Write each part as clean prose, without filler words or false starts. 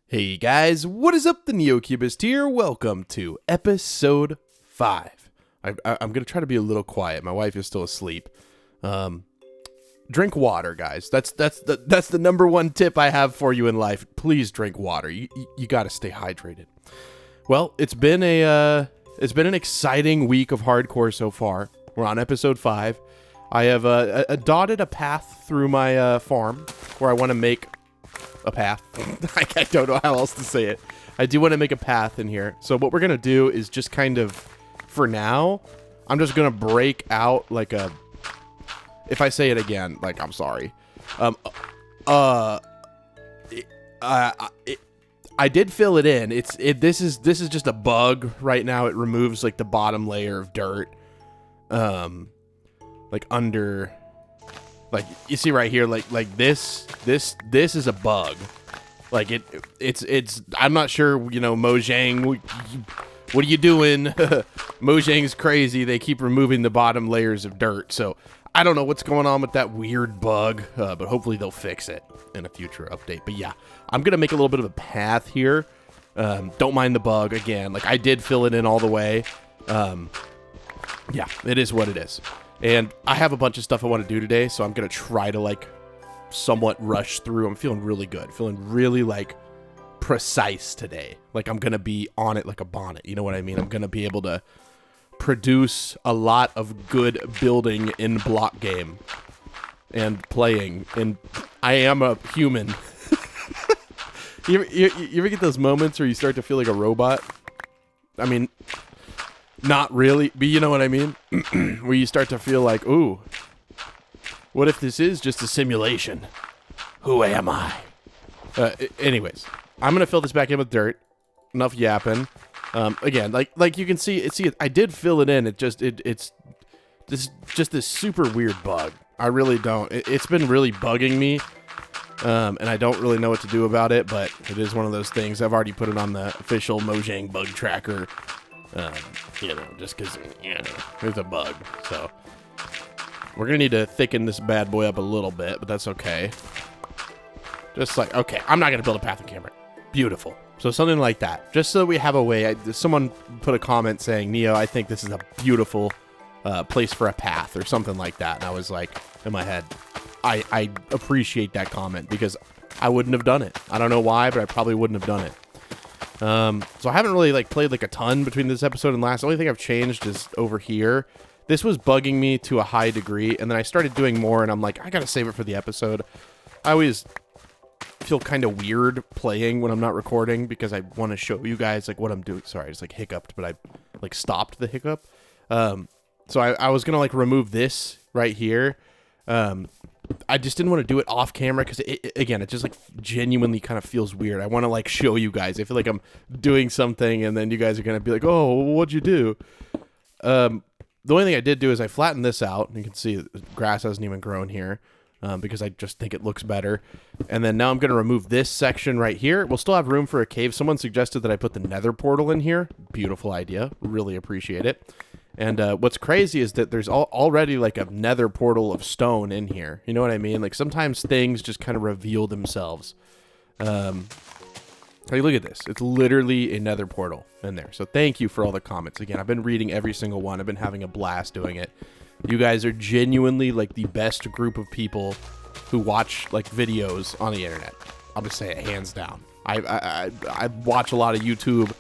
Hey guys, what is up? The NeoCubist here. Welcome to episode 5. I'm gonna try to be a little quiet. My wife is still asleep. Drink water, guys. That's the number one tip I have for you in life. Please drink water. You got to stay hydrated. Well, it's been an exciting week of hardcore so far. We're on episode 5. I have dotted a path through my farm where I want to make a path. I don't know how else to say it. I do want to make a path in here. So what we're going to do is just kind of, for now, I'm just going to break out like a, if I say it again, like, I'm sorry. I did fill it in. This is just a bug right now. It removes like the bottom layer of dirt. Like under, like you see right here, like this is a bug. Like it's I'm not sure, you know, Mojang, what are you doing? Mojang's crazy. They keep removing the bottom layers of dirt. So I don't know what's going on with that weird bug, but hopefully they'll fix it in a future update. But yeah, I'm gonna make a little bit of a path here. Don't mind the bug again. Like I did fill it in all the way. Yeah, it is what it is. And I have a bunch of stuff I want to do today, so I'm going to try to, like, somewhat rush through. I'm feeling really good. Feeling really, like, precise today. Like, I'm going to be on it like a bonnet. You know what I mean? I'm going to be able to produce a lot of good building in block game and playing. And I am a human. you ever get those moments where you start to feel like a robot? I mean, not really, but you know what I mean? Where you start to feel like, ooh, what if this is just a simulation? Who am I? Anyways, I'm going to fill this back in with dirt. Enough yapping. Again, like you can see, I did fill it in. It's this super weird bug. I really don't. It's been really bugging me. And I don't really know what to do about it, but it is one of those things. I've already put it on the official Mojang bug tracker. You know, just because, you know, there's a bug. So we're going to need to thicken this bad boy up a little bit, but that's okay. Just like, okay, I'm not going to build a path on camera. Beautiful. So something like that. Just so we have a way. Someone put a comment saying, Neo, I think this is a beautiful place for a path or something like that. And I was like, in my head, I appreciate that comment because I wouldn't have done it. I don't know why, but I probably wouldn't have done it. So I haven't really like played like a ton between this episode and last. The only thing I've changed is over here. This was bugging me to a high degree, and then I started doing more, and I'm like, I gotta save it for the episode. I always feel kind of weird playing when I'm not recording because I want to show you guys like what I'm doing. Sorry, I just like hiccuped, but I like stopped the hiccup. So I was gonna like remove this right here. I just didn't want to do it off camera because again, it just like genuinely kind of feels weird. I want to like show you guys. I feel like I'm doing something and then you guys are going to be like, oh, what'd you do? The only thing I did do is I flattened this out. You can see the grass hasn't even grown here because I just think it looks better. And then now I'm going to remove this section right here. We'll still have room for a cave. Someone suggested that I put the Nether portal in here. Beautiful idea. Really appreciate it. And what's crazy is that there's already like a Nether portal of stone in here. You know what I mean? Like sometimes things just kind of reveal themselves. Like look at this. It's literally a Nether portal in there. So thank you for all the comments. Again, I've been reading every single one. I've been having a blast doing it. You guys are genuinely like the best group of people who watch like videos on the internet. I'll just say it hands down. I watch a lot of YouTube.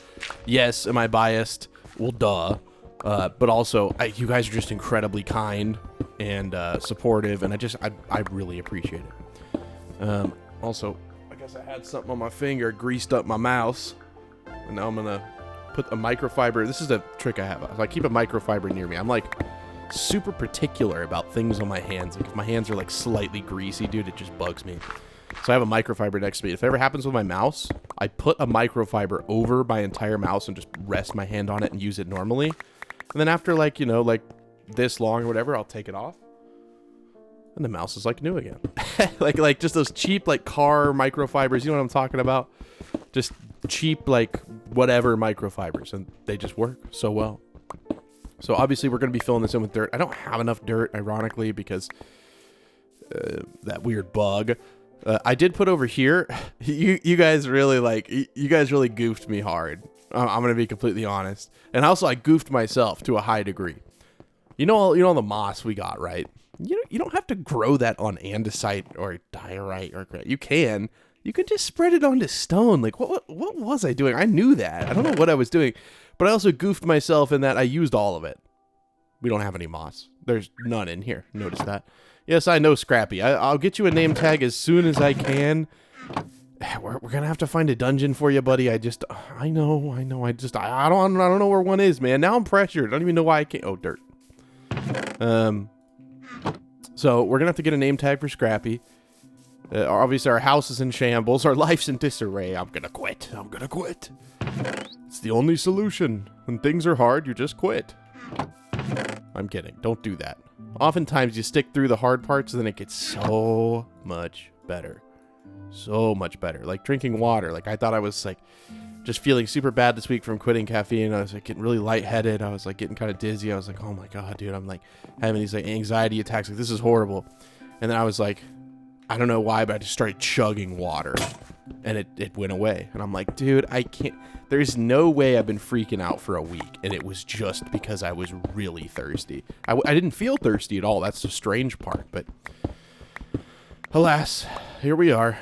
Yes, am I biased? Well, duh. But also, you guys are just incredibly kind and supportive, and I really appreciate it. Also, I guess I had something on my finger, greased up my mouse, and now I'm gonna put a microfiber. This is a trick I have. I keep a microfiber near me. I'm like super particular about things on my hands. Like if my hands are like slightly greasy, dude, it just bugs me. So I have a microfiber next to me. If it ever happens with my mouse, I put a microfiber over my entire mouse and just rest my hand on it and use it normally. And then after like, you know, like this long or whatever, I'll take it off. And the mouse is like new again. like just those cheap like car microfibers. You know what I'm talking about? Just cheap like whatever microfibers. And they just work so well. So obviously we're going to be filling this in with dirt. I don't have enough dirt, ironically, because that weird bug. I did put over here. You guys really you guys really goofed me hard. I'm gonna be completely honest. And also I goofed myself to a high degree. You know all the moss we got, right? You don't have to grow that on andesite or diorite or you can. You can just spread it onto stone. Like what was I doing? I knew that. I don't know what I was doing, but I also goofed myself in that I used all of it. We don't have any moss. There's none in here. Notice that. Yes, I know, Scrappy. I'll get you a name tag as soon as I can. We're gonna have to find a dungeon for you, buddy. I know. I don't know where one is, man. Now I'm pressured. I don't even know why I can't. Oh, dirt. So we're gonna have to get a name tag for Scrappy. Obviously, our house is in shambles. Our life's in disarray. I'm gonna quit. It's the only solution. When things are hard, you just quit. I'm kidding. Don't do that. Oftentimes, you stick through the hard parts, and then it gets so much better. So much better. Like drinking water. Like, I thought I was, like, just feeling super bad this week from quitting caffeine. I was, like, getting really lightheaded. I was, like, getting kind of dizzy. I was like, oh, my God, dude. I'm, like, having these, like, anxiety attacks. Like, this is horrible. And then I was, like, I don't know why, but I just started chugging water. And it went away. And I'm like, dude, I can't. There's no way I've been freaking out for a week. And it was just because I was really thirsty. I didn't feel thirsty at all. That's the strange part. But alas, here we are.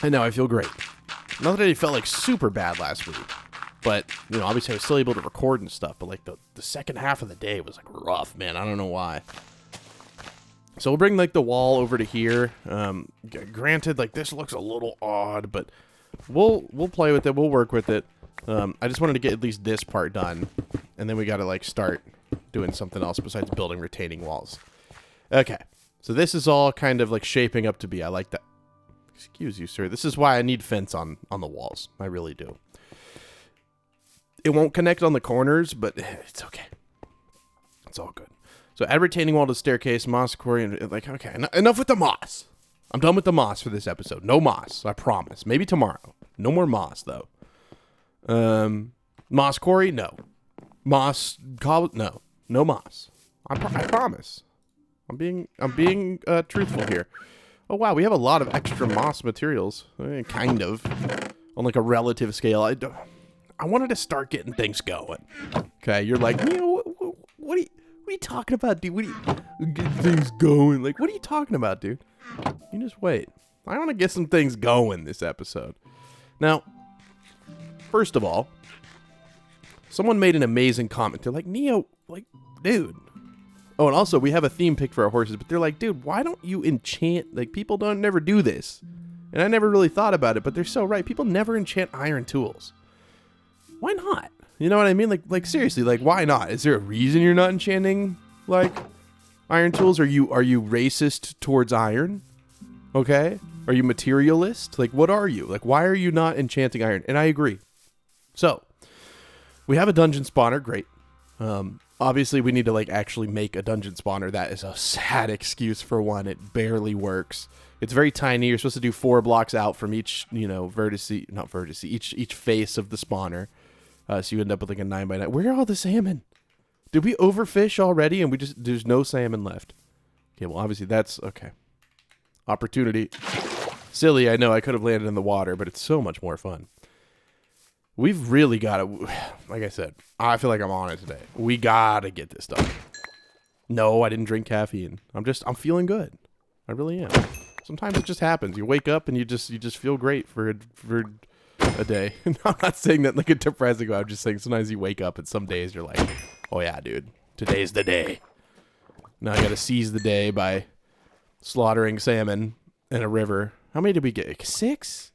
And now I feel great. Not that I felt like super bad last week. But, you know, obviously I was still able to record and stuff. But, like, the second half of the day was, like, rough, man. I don't know why. So we'll bring, like, the wall over to here. Granted, like, this looks a little odd, but we'll play with it. We'll work with it. I just wanted to get at least this part done. And then we got to, like, start doing something else besides building retaining walls. Okay. So this is all kind of, like, shaping up to be. I like that. Excuse you, sir. This is why I need fence on the walls. I really do. It won't connect on the corners, but it's okay. It's all good. So add retaining wall to staircase, moss quarry, and like, okay, enough with the moss. I'm done with the moss for this episode. No moss, I promise. Maybe tomorrow. No more moss, though. Moss quarry, no. Moss no. No moss. I promise. I'm being truthful here. Oh wow, we have a lot of extra moss materials, kind of, on like a relative scale. I wanted to start getting things going. Okay, you're like, you know, what are you talking about, dude? What are you get things going? Like, what are you talking about, dude? You just wait. I want to get some things going this episode. Now, first of all, someone made an amazing comment. They're like, Neo, like, dude. Oh, and also, we have a theme pick for our horses, but they're like, dude, why don't you enchant? Like, people never do this. And I never really thought about it, but they're so right. People never enchant iron tools. Why not? You know what I mean? Like seriously, like, why not? Is there a reason you're not enchanting, like, iron tools? Are you racist towards iron? Okay? Are you materialist? Like, what are you? Like, why are you not enchanting iron? And I agree. So, we have a dungeon spawner. Great. Obviously, we need to, like, actually make a dungeon spawner. That is a sad excuse for one. It barely works. It's very tiny. You're supposed to do 4 blocks out from each, you know, each face of the spawner. So you end up with like a 9x9. Where are all the salmon? Did we overfish already and there's no salmon left? Okay, well, obviously that's okay. Opportunity. Silly, I know I could have landed in the water, but it's so much more fun. We've really got to, like I said, I feel like I'm on it today. We got to get this done. No, I didn't drink caffeine. I'm feeling good. I really am. Sometimes it just happens. You wake up and you just feel great for a day. I'm not saying that like a depressing way. I'm just saying sometimes you wake up and some days you're like, oh yeah, dude, today's the day. Now I got to seize the day by slaughtering salmon in a river. How many did we get? 6?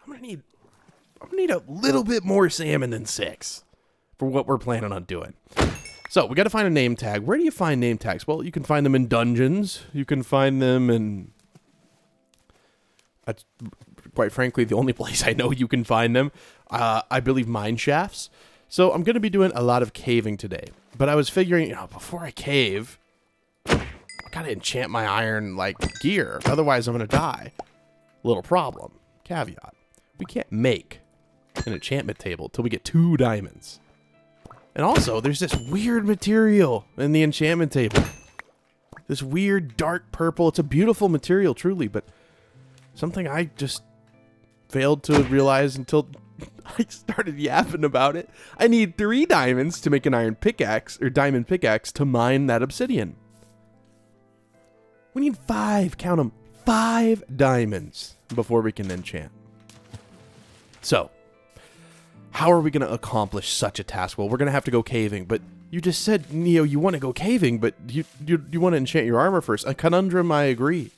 I'm gonna need a little bit more salmon than 6 for what we're planning on doing. So we got to find a name tag. Where do you find name tags? Well, you can find them in dungeons. You can find them in, quite frankly, the only place I know you can find them, I believe, mineshafts. So I'm going to be doing a lot of caving today. But I was figuring, you know, before I cave, I got to enchant my iron, like, gear. Otherwise, I'm going to die. Little problem. Caveat. We can't make an enchantment table until we get 2 diamonds. And also, there's this weird material in the enchantment table. This weird dark purple. It's a beautiful material, truly, but Something I just failed to realize until I started yapping about it. I need 3 diamonds to make an iron pickaxe, or diamond pickaxe, to mine that obsidian. We need 5, count them, 5 diamonds before we can enchant. So, how are we going to accomplish such a task? Well, we're going to have to go caving, but you just said, Neo, you want to go caving, but you want to enchant your armor first. A conundrum, I agree.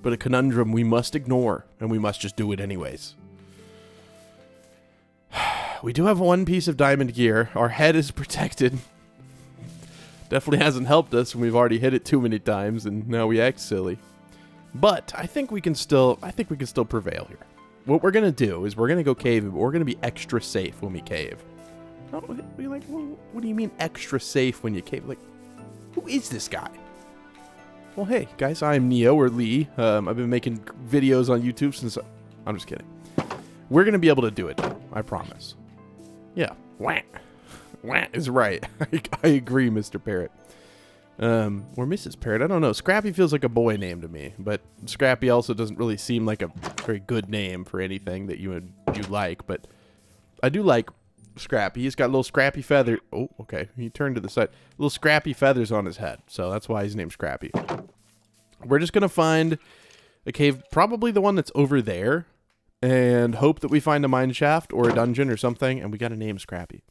But a conundrum we must ignore, and we must just do it anyways. We do have 1 piece of diamond gear. Our head is protected. Definitely hasn't helped us, and we've already hit it too many times, and now we act silly. But I think we can still prevail here. What we're gonna do is we're gonna go caving, but we're gonna be extra safe when we cave. Oh, we're like, what do you mean extra safe when you cave? Like, who is this guy? Well, hey guys, I'm Neo or Lee. I've been making videos on YouTube since. I'm just kidding. We're gonna be able to do it, I promise. Yeah, wah is right. I agree, Mr. Parrot. Or Mrs. Parrot, I don't know. Scrappy feels like a boy name to me, but Scrappy also doesn't really seem like a very good name for anything that you like, but I do like Scrappy. He's got little scrappy feathers. Oh, okay. He turned to the side. Little scrappy feathers on his head, so that's why he's named Scrappy. We're just going to find a cave, probably the one that's over there, and hope that we find a mineshaft or a dungeon or something, and we got to name Scrappy.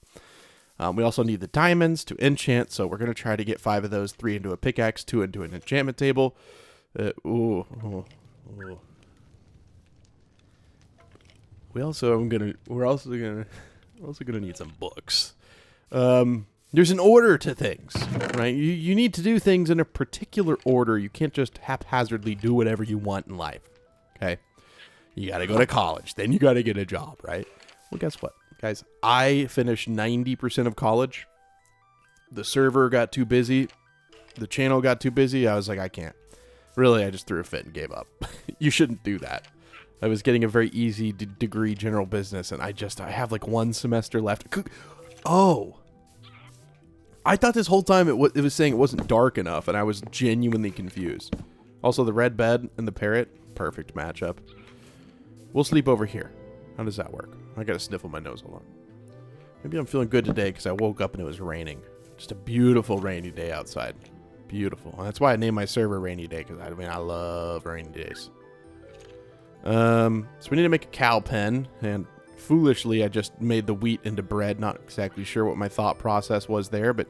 We also need the diamonds to enchant, so we're going to try to get 5 of those, 3 into a pickaxe, 2 into an enchantment table. Ooh. We're also gonna need some books. There's an order to things, right? You need to do things in a particular order. You can't just haphazardly do whatever you want in life, okay? You got to go to college, then you got to get a job, right? Well, guess what? Guys, I finished 90% of college. The server got too busy. The channel got too busy. I was like, I can't. Really, I just threw a fit and gave up. You shouldn't do that. I was getting a very easy degree general business, and I have like 1 semester left. Oh. I thought this whole time it was saying it wasn't dark enough, and I was genuinely confused. Also, the red bed and the parrot, perfect matchup. We'll sleep over here. How does that work? I gotta sniffle my nose. Hold on. Maybe I'm feeling good today because I woke up and it was raining. Just a beautiful rainy day outside. Beautiful. And that's why I named my server Rainy Day, because I love rainy days. So we need to make a cow pen, and foolishly I just made the wheat into bread. Not exactly sure what my thought process was there, but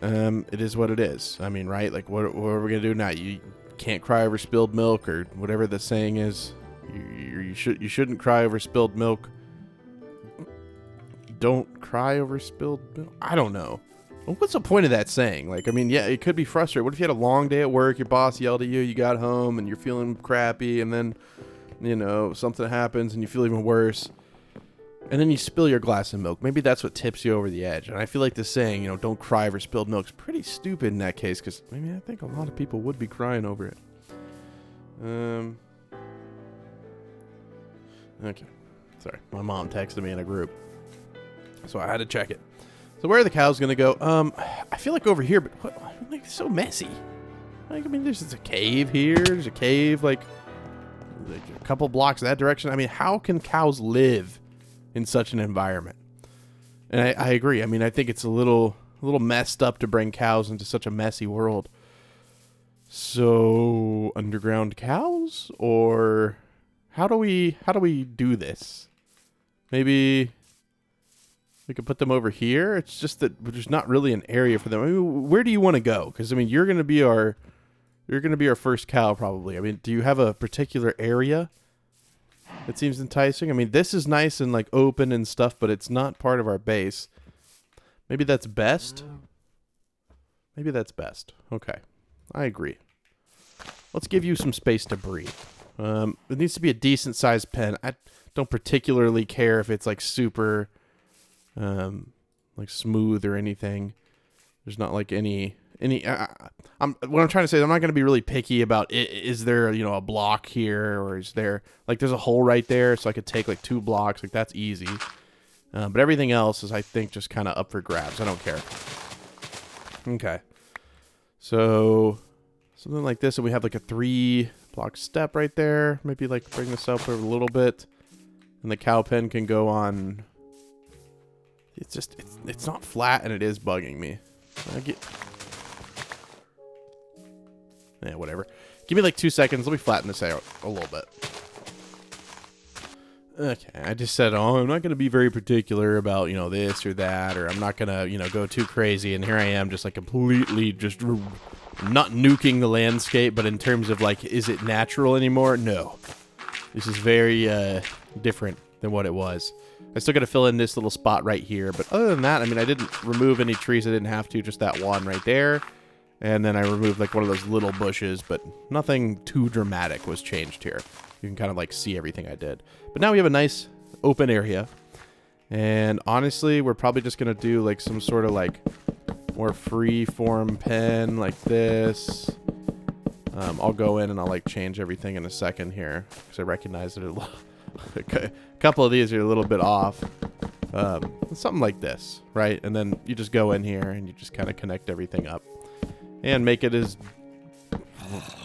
it is what it is. I mean, right? Like, what are we gonna do now? You can't cry over spilled milk, or whatever the saying is. You shouldn't cry over spilled milk. Don't cry over spilled milk. I don't know. What's the point of that saying? Like, I mean, yeah, it could be frustrating. What if you had a long day at work, your boss yelled at you, you got home, and you're feeling crappy, and then, you know, something happens, and you feel even worse, and then you spill your glass of milk. Maybe that's what tips you over the edge. And I feel like this saying, you know, don't cry over spilled milk is pretty stupid in that case, because, I mean, I think a lot of people would be crying over it. Okay. Sorry. My mom texted me in a group, so I had to check it. So where are the cows going to go? I feel like over here, but what? Like, it's so messy. Like, I mean, there's a cave here. There's a cave, like a couple blocks that direction. I mean, how can cows live in such an environment? And I agree. I mean, I think it's a little messed up to bring cows into such a messy world. So, underground cows? Or how do we do this? Maybe we could put them over here. It's just that there's not really an area for them. I mean, where do you want to go? Because I mean, you're gonna be our first cow probably. I mean, do you have a particular area that seems enticing? I mean, this is nice and like open and stuff, but it's not part of our base. Maybe that's best. Maybe that's best. Okay, I agree. Let's give you some space to breathe. It needs to be a decent sized pen. I don't particularly care if it's like super like smooth or anything. There's not like any what I'm trying to say is I'm not going to be really picky about is there, you know, a block here, or is there like there's a hole right there, so I could take like 2 blocks, like that's easy. But everything else is, I think, just kind of up for grabs. I don't care. Okay. So something like this, and we have like a 3+ block step right there. Maybe like bring this up a little bit. And the cow pen can go on. It's just, it's not flat and it is bugging me. Yeah, whatever. Give me like 2 seconds. Let me flatten this out a little bit. Okay, I just said, oh, I'm not going to be very particular about, you know, this or that, or I'm not going to, you know, go too crazy. And here I am just like completely just not nuking the landscape, but in terms of like, is it natural anymore? No. This is very different than what it was. I still got to fill in this little spot right here, but other than that, I mean, I didn't remove any trees. I didn't have to, just that one right there. And then I removed like one of those little bushes, but nothing too dramatic was changed here. You can kind of like see everything I did. But now we have a nice open area. And honestly, we're probably just going to do like some sort of like more free form pen like this. I'll go in and I'll like change everything in a second here because I recognize that a couple of these are a little bit off. Something like this, right? And then you just go in here and you just kind of connect everything up and make it as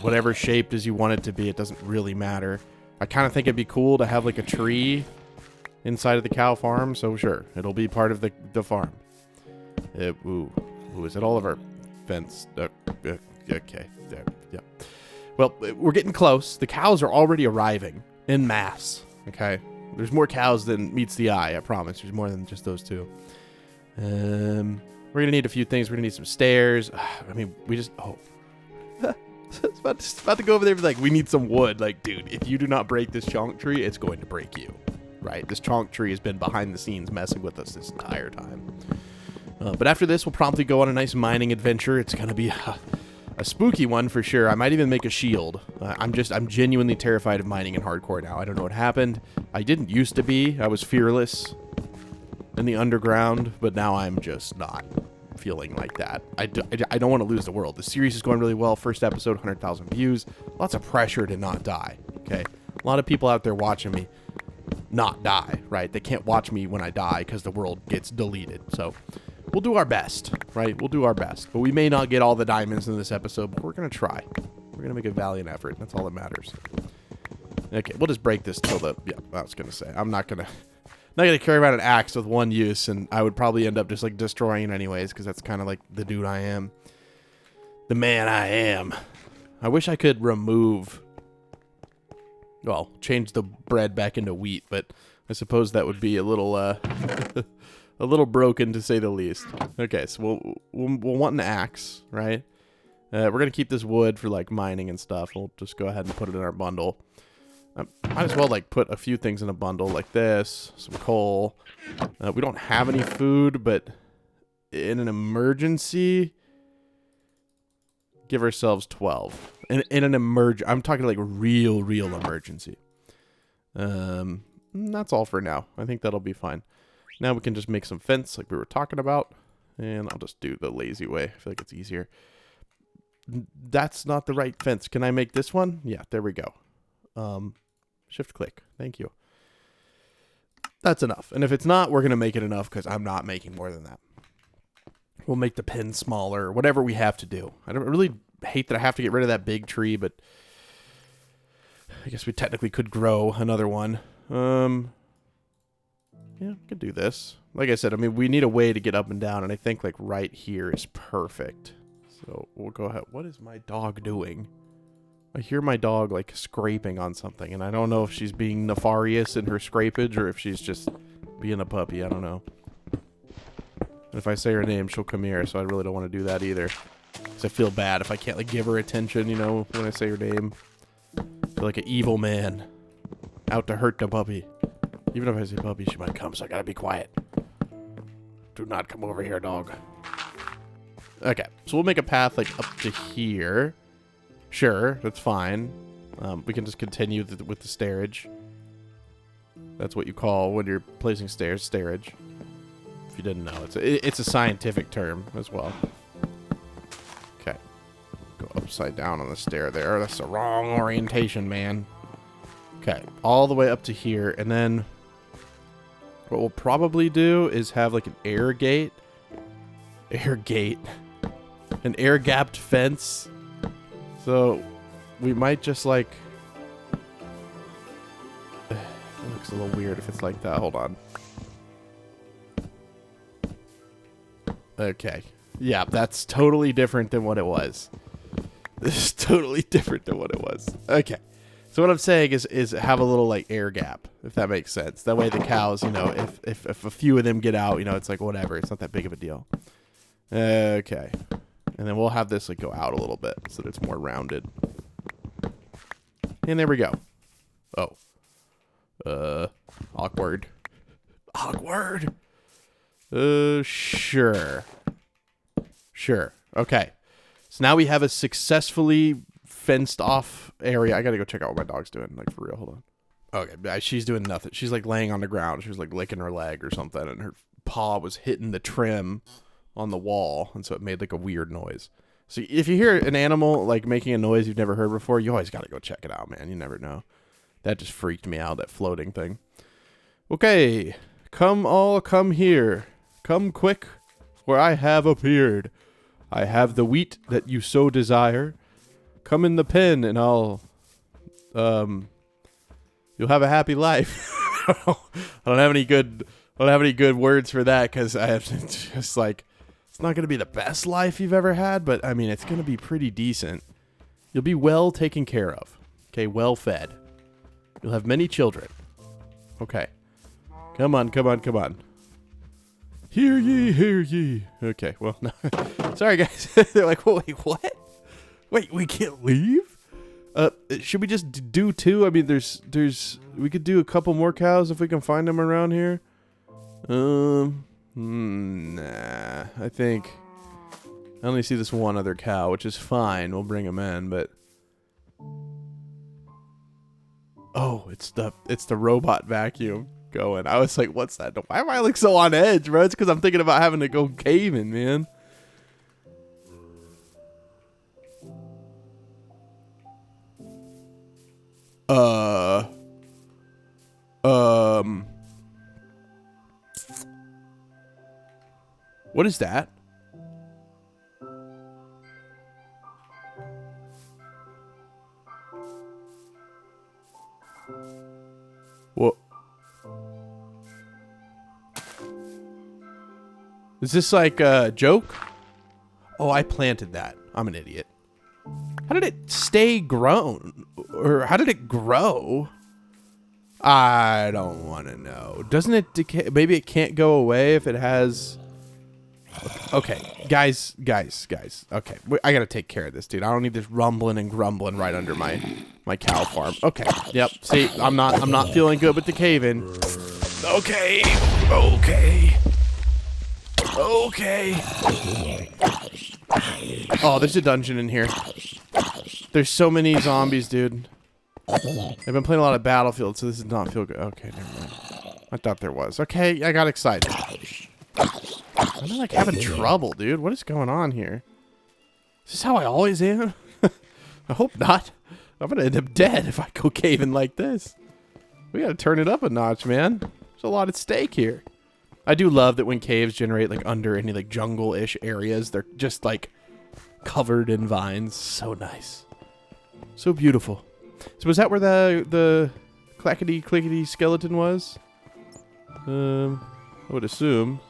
whatever shaped as you want it to be. It doesn't really matter. I kind of think it'd be cool to have like a tree inside of the cow farm. So sure, it'll be part of the farm. Ooh, is it all of our fence? Okay, there, yeah. Well, we're getting close. The cows are already arriving en masse. Okay, there's more cows than meets the eye. I promise. There's more than just those two. We're gonna need a few things. We're gonna need some stairs. I mean, we just it's about to go over there and be like, we need some wood. Like, dude, if you do not break this chonk tree, it's going to break you. Right? This chonk tree has been behind the scenes messing with us this entire time. But after this, we'll promptly go on a nice mining adventure. It's gonna be a spooky one for sure. I might even make a shield. I'm genuinely terrified of mining in hardcore now. I don't know what happened. I didn't used to be. I was fearless in the underground, but now I'm just not feeling like that. I don't want to lose the world. The series is going really well. First episode, 100,000 views. Lots of pressure to not die, okay? A lot of people out there watching me not die, right? They can't watch me when I die because the world gets deleted. So we'll do our best, right? We'll do our best. But we may not get all the diamonds in this episode, but we're going to try. We're going to make a valiant effort. That's all that matters. Okay, we'll just break this till the... Yeah, I was going to say. I'm not going to carry around an axe with one use, and I would probably end up just like destroying it anyways, because that's kind of like the dude I am. The man I am. I wish I could remove... Well, change the bread back into wheat, but I suppose that would be a little... a little broken, to say the least. Okay, so we'll want an axe, right? We're going to keep this wood for, like, mining and stuff. We'll just go ahead and put it in our bundle. Might as well, like, put a few things in a bundle, like this. Some coal. We don't have any food, but in an emergency, give ourselves 12. In an I'm talking, like, real emergency. That's all for now. I think that'll be fine. Now we can just make some fence like we were talking about. And I'll just do the lazy way. I feel like it's easier. That's not the right fence. Can I make this one? Yeah, there we go. Shift click. Thank you. That's enough. And if it's not, we're going to make it enough because I'm not making more than that. We'll make the pin smaller, whatever we have to do. I don't really hate that I have to get rid of that big tree, but I guess we technically could grow another one. Yeah, we could do this. Like I said, I mean, we need a way to get up and down, and I think, like, right here is perfect. So we'll go ahead. What is my dog doing? I hear my dog, like, scraping on something, and I don't know if she's being nefarious in her scrapage or if she's just being a puppy. I don't know. And if I say her name, she'll come here, so I really don't want to do that either. Because I feel bad if I can't, like, give her attention, you know, when I say her name. I feel like an evil man out to hurt the puppy. Even if I say puppy, she might come, so I gotta be quiet. Do not come over here, dog. Okay, so we'll make a path, like, up to here. Sure, that's fine. We can just continue with the stairage. That's what you call, when you're placing stairs, stairage. If you didn't know, it's a scientific term as well. Okay. Go upside down on the stair there. That's the wrong orientation, man. Okay, all the way up to here, and then... What we'll probably do is have like an air gate. An air gapped fence. So we might just like looks a little weird if it's like that. Hold on. Okay. Yeah, that's totally different than what it was. This is totally different than what it was. Okay. So what I'm saying is have a little like air gap, if that makes sense. That way the cows, you know, if a few of them get out, you know, it's like whatever. It's not that big of a deal. Okay. And then we'll have this like go out a little bit so that it's more rounded. And there we go. Oh. Awkward. Awkward. Sure. Sure. Okay. So now we have a successfully fenced off area. I gotta go check out what my dog's doing. Like, for real. Hold on. Okay. She's doing nothing. She's like laying on the ground. She was like licking her leg or something. And her paw was hitting the trim on the wall. And so it made like a weird noise. So if you hear an animal like making a noise you've never heard before, you always gotta go check it out, man. You never know. That just freaked me out, that floating thing. Okay. Come here. Come quick, for I have appeared. I have the wheat that you so desire. Come in the pen, and you'll have a happy life. I don't have any good words for that, because I have just like, it's not gonna be the best life you've ever had, but I mean, it's gonna be pretty decent. You'll be well taken care of. Okay, well fed. You'll have many children. Okay. Come on. Hear ye, hear ye. Okay, well, no. Sorry, guys. They're like, wait, what? Wait, we can't leave? Should we just do 2? I mean, we could do a couple more cows if we can find them around here. Nah, I think I only see this one other cow, which is fine. We'll bring him in, but oh, it's the robot vacuum going. I was like, what's that? Why am I like so on edge, bro? It's because I'm thinking about having to go caving, man. What is that? What? Is this like a joke? Oh, I planted that. I'm an idiot. How did it stay grown? Or how did it grow? I don't want to know. Doesn't it decay? Maybe it can't go away if it has... Okay, guys. Okay, I gotta take care of this, dude. I don't need this rumbling and grumbling right under my cow farm. Okay, yep. See, I'm not feeling good with the cave-in. Okay. Oh, there's a dungeon in here. There's so many zombies, dude. I've been playing a lot of Battlefield, so this does not feel good. Okay, never mind. I thought there was. Okay, I got excited. I'm like having trouble, dude. What is going on here? Is this how I always am? I hope not. I'm gonna end up dead if I go caving like this. We gotta turn it up a notch, man. There's a lot at stake here. I do love that when caves generate like under any like jungle-ish areas, they're just like covered in vines. So nice. So beautiful. So was that where the clackety clickety skeleton was? I would assume.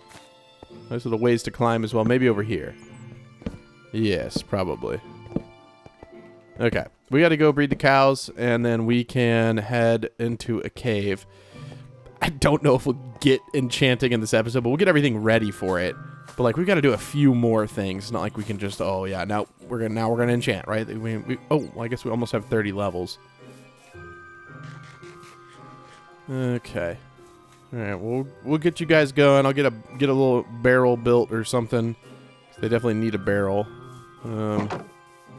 There's little ways to climb as well. Maybe over here. Yes, probably. Okay. We got to go breed the cows, and then we can head into a cave. I don't know if we'll get enchanting in this episode, but we'll get everything ready for it. But like, we've got to do a few more things. It's not like we can just, oh yeah, now we're gonna enchant, right? Oh, well, I guess we almost have 30 levels. Okay. All right, we'll get you guys going. I'll get a little barrel built or something. They definitely need a barrel. Here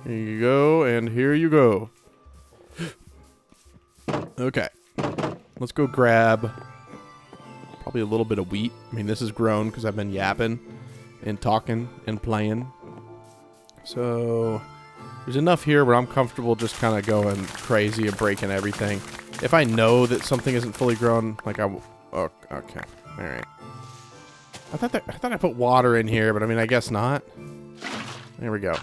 you go, and here you go. Okay. Let's go grab probably a little bit of wheat. I mean, this is grown because I've been yapping and talking and playing. So there's enough here where I'm comfortable just kind of going crazy and breaking everything. If I know that something isn't fully grown, like oh, okay. All right. I thought I put water in here, but I mean, I guess not. There we go.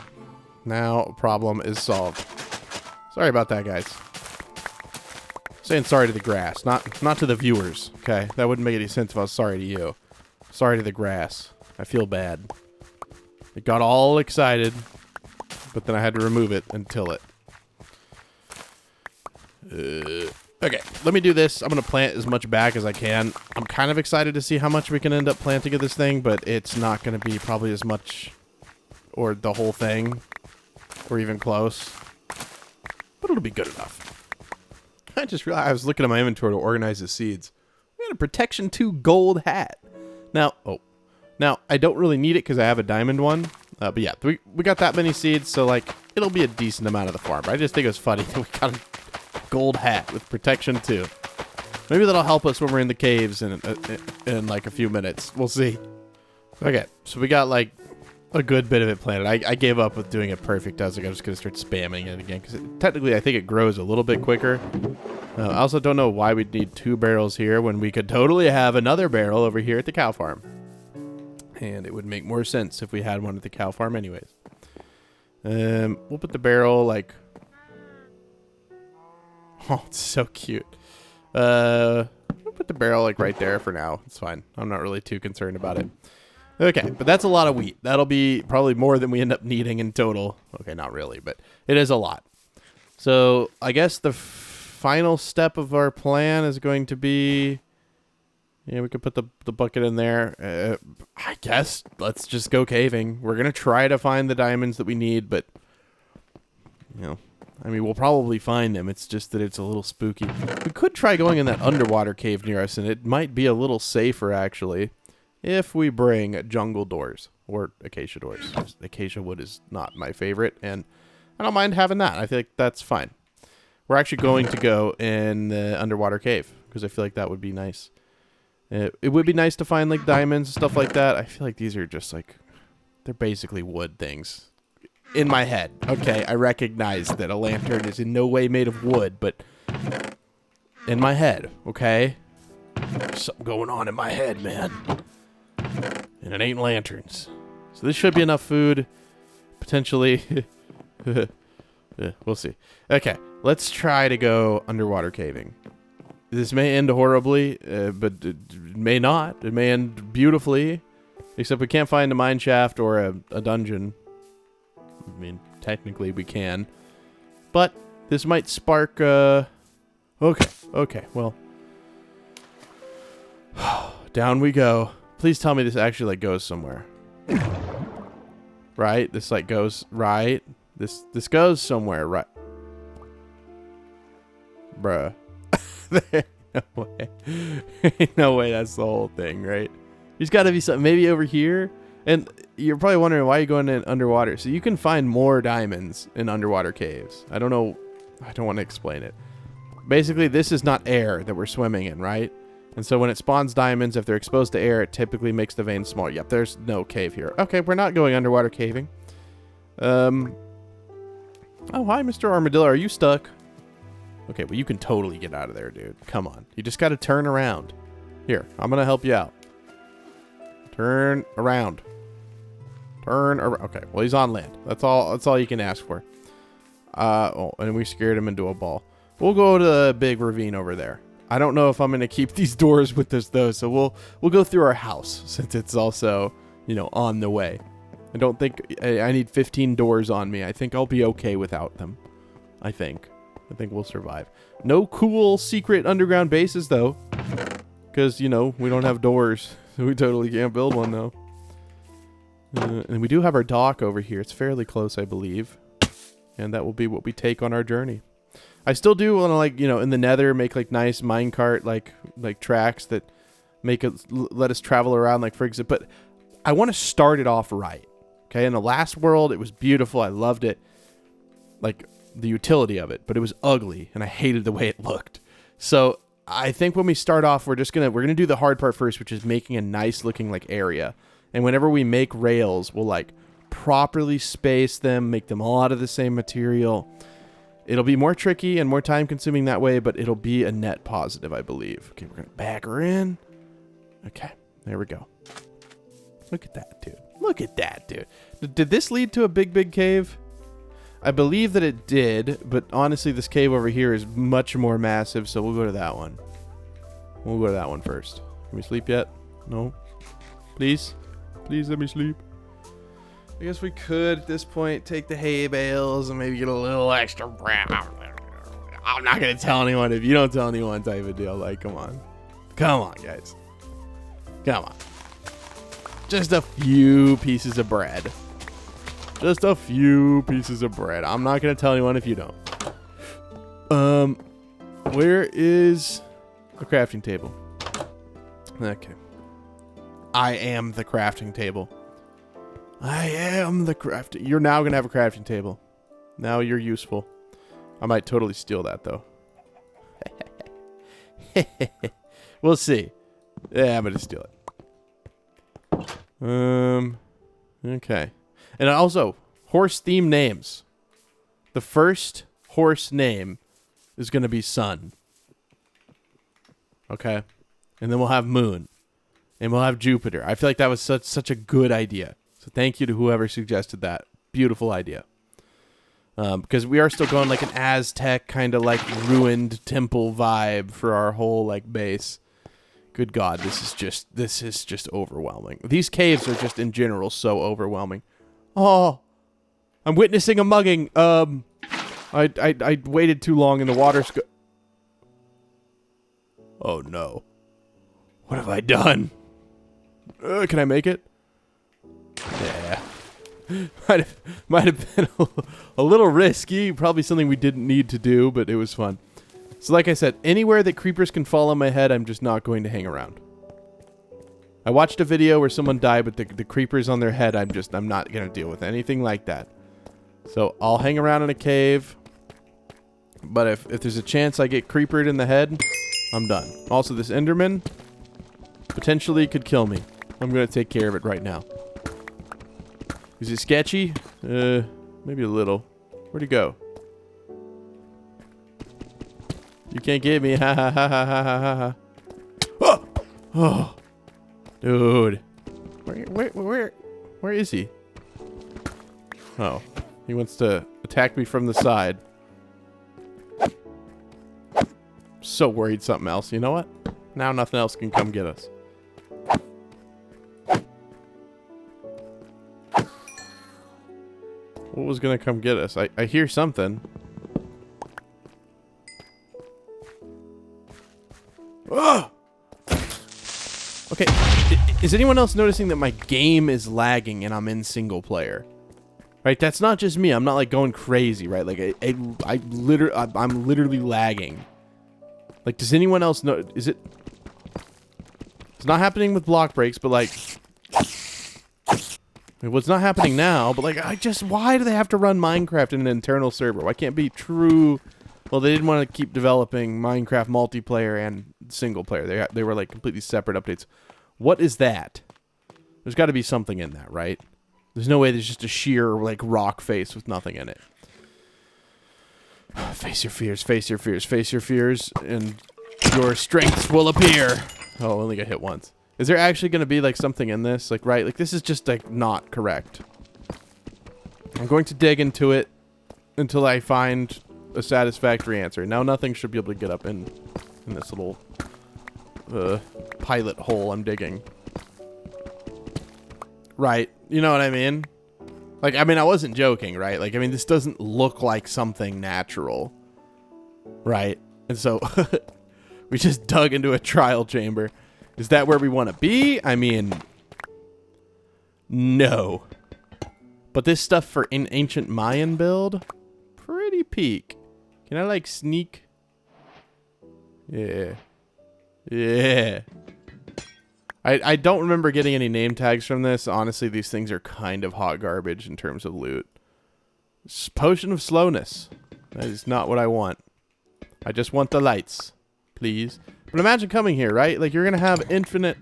Now problem is solved. Sorry about that, guys. saying sorry to the grass, not to the viewers, okay? That wouldn't make any sense if I was sorry to you. Sorry to the grass. I feel bad. It got all excited, but then I had to remove it and till it. Okay, let me do this. I'm going to plant as much back as I can. I'm kind of excited to see how much we can end up planting of this thing, but it's not going to be probably as much, or the whole thing, or even close. But it'll be good enough. I just realized I was looking at my inventory to organize the seeds. We got a Protection 2 gold hat. Now, I don't really need it because I have a diamond one. But yeah, we got that many seeds, so like, it'll be a decent amount of the farm. I just think it was funny that we got a gold hat with Protection 2. Maybe that'll help us when we're in the caves in like a few minutes. We'll see. Okay, so we got like a good bit of it planted. I gave up with doing it perfect. I was like, I'm just going to start spamming it again because technically I think it grows a little bit quicker. I also don't know why we'd need 2 barrels here when we could totally have another barrel over here at the cow farm. And it would make more sense if we had one at the cow farm anyways. We'll put the barrel like... Oh, it's so cute. We'll put the barrel like right there for now. It's fine. I'm not really too concerned about it. Okay, but that's a lot of wheat. That'll be probably more than we end up needing in total. Okay, not really, but it is a lot. So I guess the final step of our plan is going to be... Yeah, we could put the bucket in there. I guess let's just go caving. We're going to try to find the diamonds that we need, but... You know... I mean, we'll probably find them. It's just that it's a little spooky. We could try going in that underwater cave near us, and it might be a little safer, actually, if we bring jungle doors or acacia doors. Just acacia wood is not my favorite, and I don't mind having that. I think that's fine. We're actually going to go in the underwater cave, because I feel like that would be nice. It would be nice to find, like, diamonds and stuff like that. I feel like these are just, like, they're basically wood things. In my head. Okay, I recognize that a lantern is in no way made of wood, but in my head, okay? There's something going on in my head, man. And it ain't lanterns. So this should be enough food. Potentially. We'll see. Okay, let's try to go underwater caving. This may end horribly, but it may not. It may end beautifully. Except we can't find a mineshaft or a dungeon. I mean, technically we can. But this might spark, Okay, well. Down we go. Please tell me this actually, like, goes somewhere. Right? This, like, goes... Right? This goes somewhere, right? Bruh. There ain't no way. Ain't no way that's the whole thing, right? There's gotta be something. Maybe over here? And you're probably wondering why you're going in underwater. So you can find more diamonds in underwater caves. I don't know. I don't want to explain it. Basically, this is not air that we're swimming in, right? And so when it spawns diamonds, if they're exposed to air, it typically makes the veins smaller. Yep, there's no cave here. Okay, we're not going underwater caving. Oh, hi, Mr. Armadillo. Are you stuck? Okay, well, you can totally get out of there, dude. Come on. You just got to turn around. Here, I'm going to help you out. Turn around. Turn around. Okay, well, he's on land. That's all you can ask for. Oh, and we scared him into a ball. We'll go to the big ravine over there. I don't know if I'm going to keep these doors with us, though, so we'll go through our house, since it's also, you know, on the way. I don't think... I need 15 doors on me. I think I'll be okay without them. I think we'll survive. No cool secret underground bases, though. Because, you know, we don't have doors. So we totally can't build one, though. And we do have our dock over here. It's fairly close, I believe. And that will be what we take on our journey. I still do want to, like, you know, in the Nether, make, like, nice minecart, like tracks that make it, let us travel around, like, for example. But I want to start it off right. Okay, in the last world, it was beautiful. I loved it. Like, the utility of it. But it was ugly, and I hated the way it looked. So... I think when we start off, we're gonna do the hard part first, which is making a nice looking like area. And whenever we make rails, we'll like properly space them, make them all out of the same material. It'll be more tricky and more time consuming that way, but it'll be a net positive, I believe. Okay, we're gonna back her in. Okay, there we go. Look at that, dude. Look at that, dude. Did this lead to a big cave? I believe that it did, but honestly, this cave over here is much more massive, so we'll go to that one. We'll go to that one first. Can we sleep yet? No? Please? Please let me sleep. I guess we could, at this point, take the hay bales and maybe get a little extra brown. I'm not going to tell anyone if you don't tell anyone type of deal. Like, come on. Come on, guys. Come on. Just a few pieces of bread. Just a few pieces of bread. I'm not going to tell anyone if you don't. Where is the crafting table? Okay. I am the crafting table. I am the crafting. You're now going to have a crafting table. Now you're useful. I might totally steal that, though. We'll see. Yeah, I'm going to steal it. Okay. And also, horse-themed names. The first horse name is going to be Sun. Okay? And then we'll have Moon. And we'll have Jupiter. I feel like that was such a good idea. So thank you to whoever suggested that. Beautiful idea. Because we are still going like an Aztec kind of like ruined temple vibe for our whole like base. Good God, this is just overwhelming. These caves are just in general so overwhelming. Oh, I'm witnessing a mugging. I waited too long in the water. Oh no. What have I done? Can I make it? Yeah. Might have been a little risky. Probably something we didn't need to do, but it was fun. So like I said, anywhere that creepers can fall on my head, I'm just not going to hang around. I watched a video where someone died with the creepers on their head. I'm not going to deal with anything like that. So I'll hang around in a cave. But if there's a chance I get creepered in the head, I'm done. Also, this Enderman potentially could kill me. I'm going to take care of it right now. Is it sketchy? Maybe a little. Where'd he go? You can't get me. Ha ha ha ha ha ha ha. Oh! Oh! Dude. Where is he? Oh. He wants to attack me from the side. So worried something else. You know what? Now nothing else can come get us. What was gonna come get us? I hear something. Oh! Okay, is anyone else noticing that my game is lagging and I'm in single player? Right, that's not just me. I'm not like going crazy, right? Like I'm literally lagging. Like, does anyone else know? Is it? It's not happening with block breaks, but like, what's not happening now? But like, why do they have to run Minecraft in an internal server? Why can't it be true? Well, they didn't want to keep developing Minecraft multiplayer and single player. They were like completely separate updates. What is that? There's got to be something in that, right? There's no way there's just a sheer like rock face with nothing in it. Face your fears, face your fears, face your fears, and your strengths will appear. Oh, I only got hit once. Is there actually going to be like something in this? Like, right? Like, this is just like not correct. I'm going to dig into it until I find a satisfactory answer. Now nothing should be able to get up in this little pilot hole I'm digging. Right. You know what I mean? Like, I mean, I wasn't joking, right? Like, I mean, this doesn't look like something natural. Right? And so, we just dug into a trial chamber. Is that where we want to be? I mean, no. But this stuff for an ancient Mayan build, pretty peak. Can I, like, sneak? Yeah. Yeah. I don't remember getting any name tags from this. Honestly, these things are kind of hot garbage in terms of loot. Potion of slowness. That is not what I want. I just want the lights. Please. But imagine coming here, right? Like, you're going to have infinite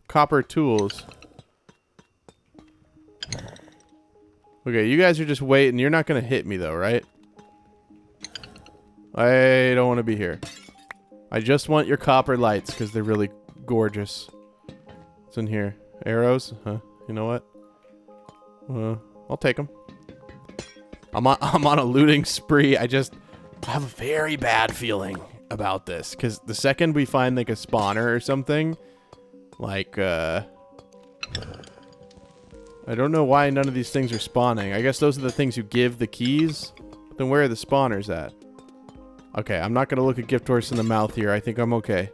copper tools. Okay, you guys are just waiting. You're not going to hit me, though, right? I don't want to be here. I just want your copper lights because they're really gorgeous. What's in here? Arrows? Huh? You know what? I'll take them. I'm on a looting spree. I just have a very bad feeling about this, because the second we find like a spawner or something, like I don't know why none of these things are spawning. I guess those are the things you give the keys. Then where are the spawners at? Okay, I'm not gonna look a gift horse in the mouth here. I think I'm okay.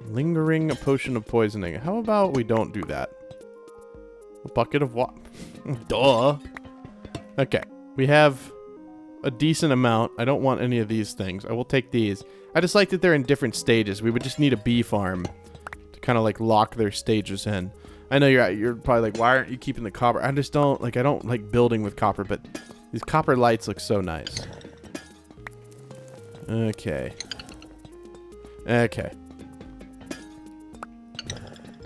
Lingering potion of poisoning. How about we don't do that? A bucket of water. Duh. Okay, we have a decent amount. I don't want any of these things. I will take these. I just like that they're in different stages. We would just need a bee farm to kind of like lock their stages in. I know you're probably like, why aren't you keeping the copper? I just don't like, I don't like building with copper, but these copper lights look so nice. Okay. Okay.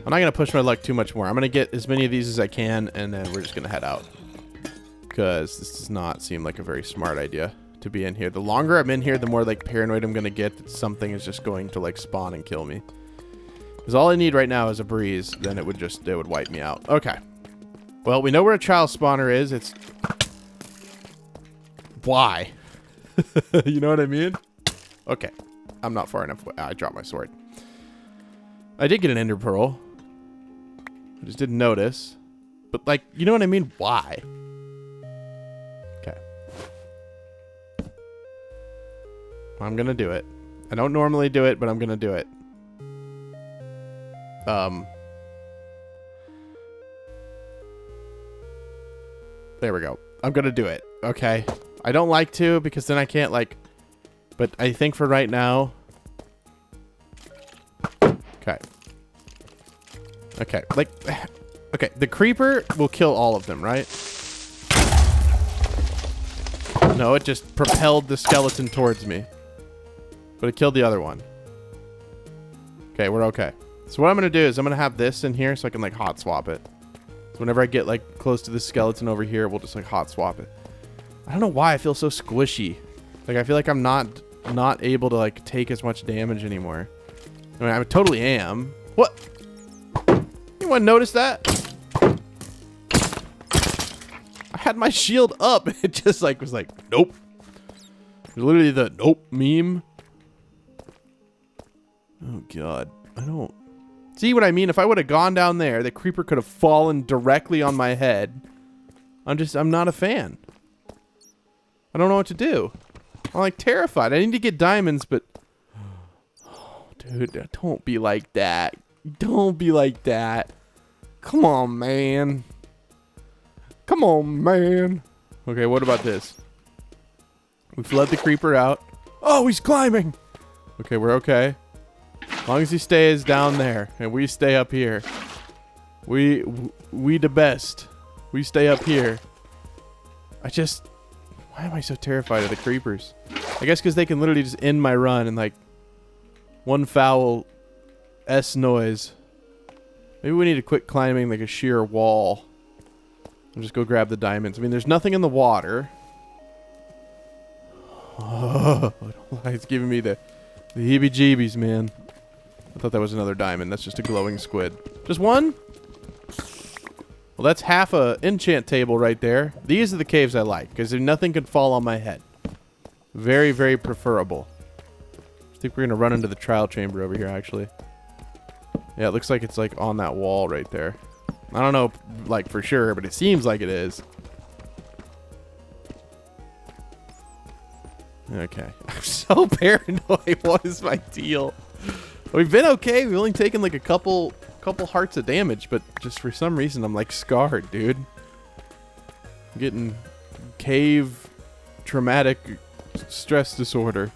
I'm not going to push my luck too much more. I'm going to get as many of these as I can, and then we're just going to head out. Because this does not seem like a very smart idea to be in here. The longer I'm in here, the more like paranoid I'm going to get that something is just going to like spawn and kill me. Because all I need right now is a breeze. Then it would wipe me out. Okay. Well, we know where a child spawner is. It's... Why? You know what I mean? Okay. I'm not far enough. I dropped my sword. I did get an ender pearl. I just didn't notice. But, like, you know what I mean? Why? Okay. I'm gonna do it. I don't normally do it, but I'm gonna do it. There we go. I'm gonna do it. Okay. I don't like to, because then I can't, like... But I think for right now... Okay. Okay, like... Okay, the creeper will kill all of them, right? No, it just propelled the skeleton towards me. But it killed the other one. Okay, we're okay. So what I'm going to do is I'm going to have this in here so I can, like, hot swap it. So whenever I get, like, close to the skeleton over here, we'll just, like, hot swap it. I don't know why I feel so squishy. Like, I feel like I'm not able to, like, take as much damage anymore. I mean, I totally am. What? Anyone notice that? I had my shield up. It just, like, was like, nope. Literally the nope meme. Oh, God. I don't... See what I mean? If I would have gone down there, the creeper could have fallen directly on my head. I'm not a fan. I don't know what to do. I'm, like, terrified. I need to get diamonds, but... Oh, dude, don't be like that. Don't be like that. Come on, man. Come on, man. Okay, what about this? We've let the creeper out. Oh, he's climbing. Okay, we're okay. As long as he stays down there and we stay up here. We the best. We stay up here. Why am I so terrified of the creepers? I guess because they can literally just end my run in like one foul S noise. Maybe we need to quit climbing like a sheer wall. And just go grab the diamonds. I mean, there's nothing in the water. Oh, it's giving me the heebie-jeebies, man. I thought that was another diamond. That's just a glowing squid. Just one? Well, that's half a enchant table right there. These are the caves I like, because nothing could fall on my head. Very, very preferable. I think we're going to run into the trial chamber over here, actually. Yeah, it looks like it's, like, on that wall right there. I don't know, like, for sure, but it seems like it is. Okay. I'm so paranoid. What is my deal? We've been okay. We've only taken, like, a couple hearts of damage, but just for some reason, I'm, like, scarred, dude. I'm getting cave traumatic stress disorder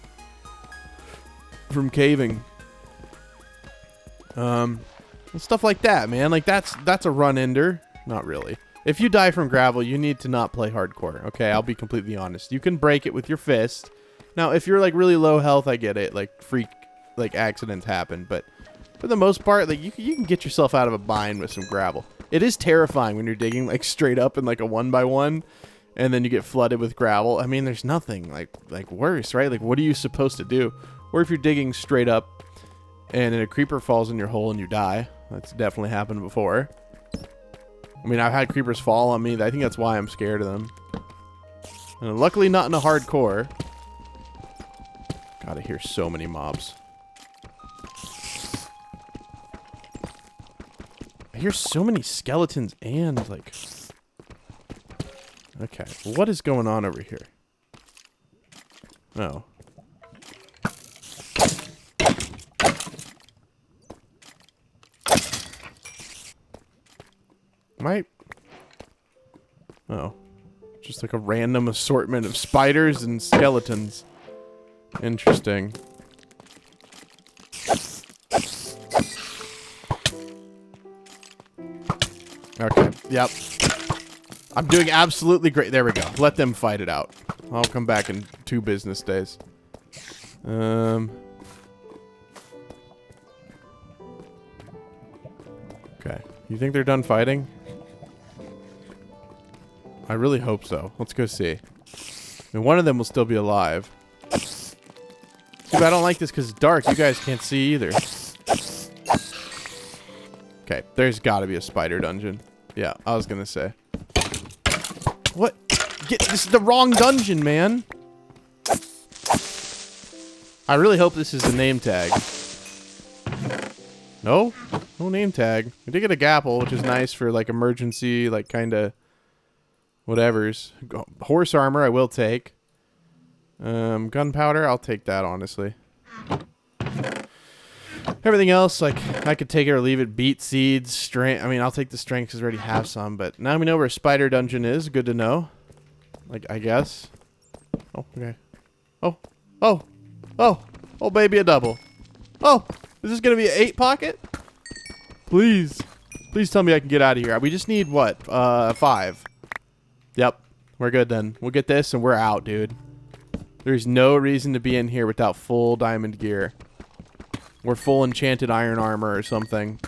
from caving. Stuff like that, man. Like, that's a run ender. Not really. If you die from gravel, you need to not play hardcore. Okay, I'll be completely honest. You can break it with your fist. Now, if you're, like, really low health, I get it. Like, freak, like, accidents happen. But for the most part, like, you can get yourself out of a bind with some gravel. It is terrifying when you're digging, like, straight up in, like, a 1x1. And then you get flooded with gravel. I mean, there's nothing, like worse, right? Like, what are you supposed to do? Or if you're digging straight up and then a creeper falls in your hole and you die. That's definitely happened before. I mean, I've had creepers fall on me. I think that's why I'm scared of them. Luckily not in a hardcore. God, I hear so many mobs. I hear so many skeletons and, like... Okay, what is going on over here? Oh. Oh. Just like a random assortment of spiders and skeletons. Interesting. Okay, yep. I'm doing absolutely great. There we go. Let them fight it out. I'll come back in 2 business days. Okay. You think they're done fighting? I really hope so. Let's go see. And one of them will still be alive. Dude, I don't like this because it's dark. You guys can't see either. Okay, there's got to be a spider dungeon. Yeah, I was gonna say. What? This is the wrong dungeon, man. I really hope this is the name tag. No? No name tag. We did get a gapple, which is nice for, like, emergency, like, kind of... whatevers. Horse armor, I will take. Gunpowder, I'll take that, honestly. Everything else, like, I could take it or leave it. Beet seeds, strength. I mean, I'll take the strength because we already have some. But now we know where a spider dungeon is. Good to know. Like, I guess. Oh, okay. Oh. Oh. Oh. Oh, baby, a double. Oh. Is this going to be an 8 pocket? Please. Please tell me I can get out of here. We just need, what? 5. Yep. We're good then. We'll get this and we're out, dude. There's no reason to be in here without full diamond gear. Or full enchanted iron armor or something.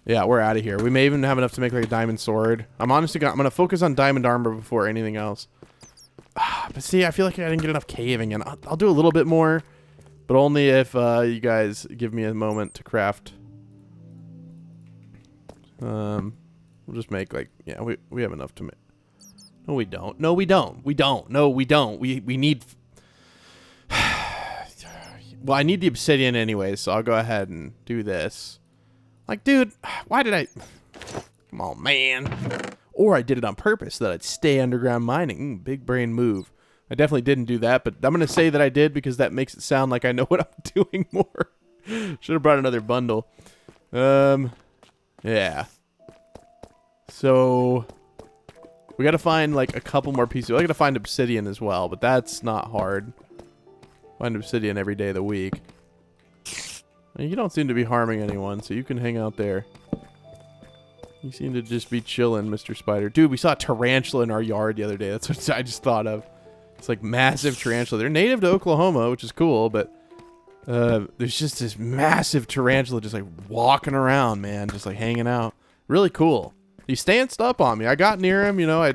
Yeah, we're out of here. We may even have enough to make like a diamond sword. I'm going to focus on diamond armor before anything else. But see, I feel like I didn't get enough caving, and I'll do a little bit more, but only if you guys give me a moment to craft. We'll just make like, yeah, we have enough to make. No, we don't. No, we don't. We don't. No, we don't. We need... Well, I need the obsidian anyway, so I'll go ahead and do this. Like, dude, why did I... Come on, man. Or I did it on purpose, so that I'd stay underground mining. Big brain move. I definitely didn't do that, but I'm going to say that I did because that makes it sound like I know what I'm doing more. Should have brought another bundle. Yeah. So... we got to find, like, a couple more pieces. I got to find obsidian as well, but that's not hard. Find obsidian every day of the week. And you don't seem to be harming anyone, so you can hang out there. You seem to just be chilling, Mr. Spider. Dude, we saw a tarantula in our yard the other day. That's what I just thought of. It's like massive tarantula. They're native to Oklahoma, which is cool, but there's just this massive tarantula just like walking around, man, just like hanging out. Really cool. He stanced up on me. I got near him, you know. I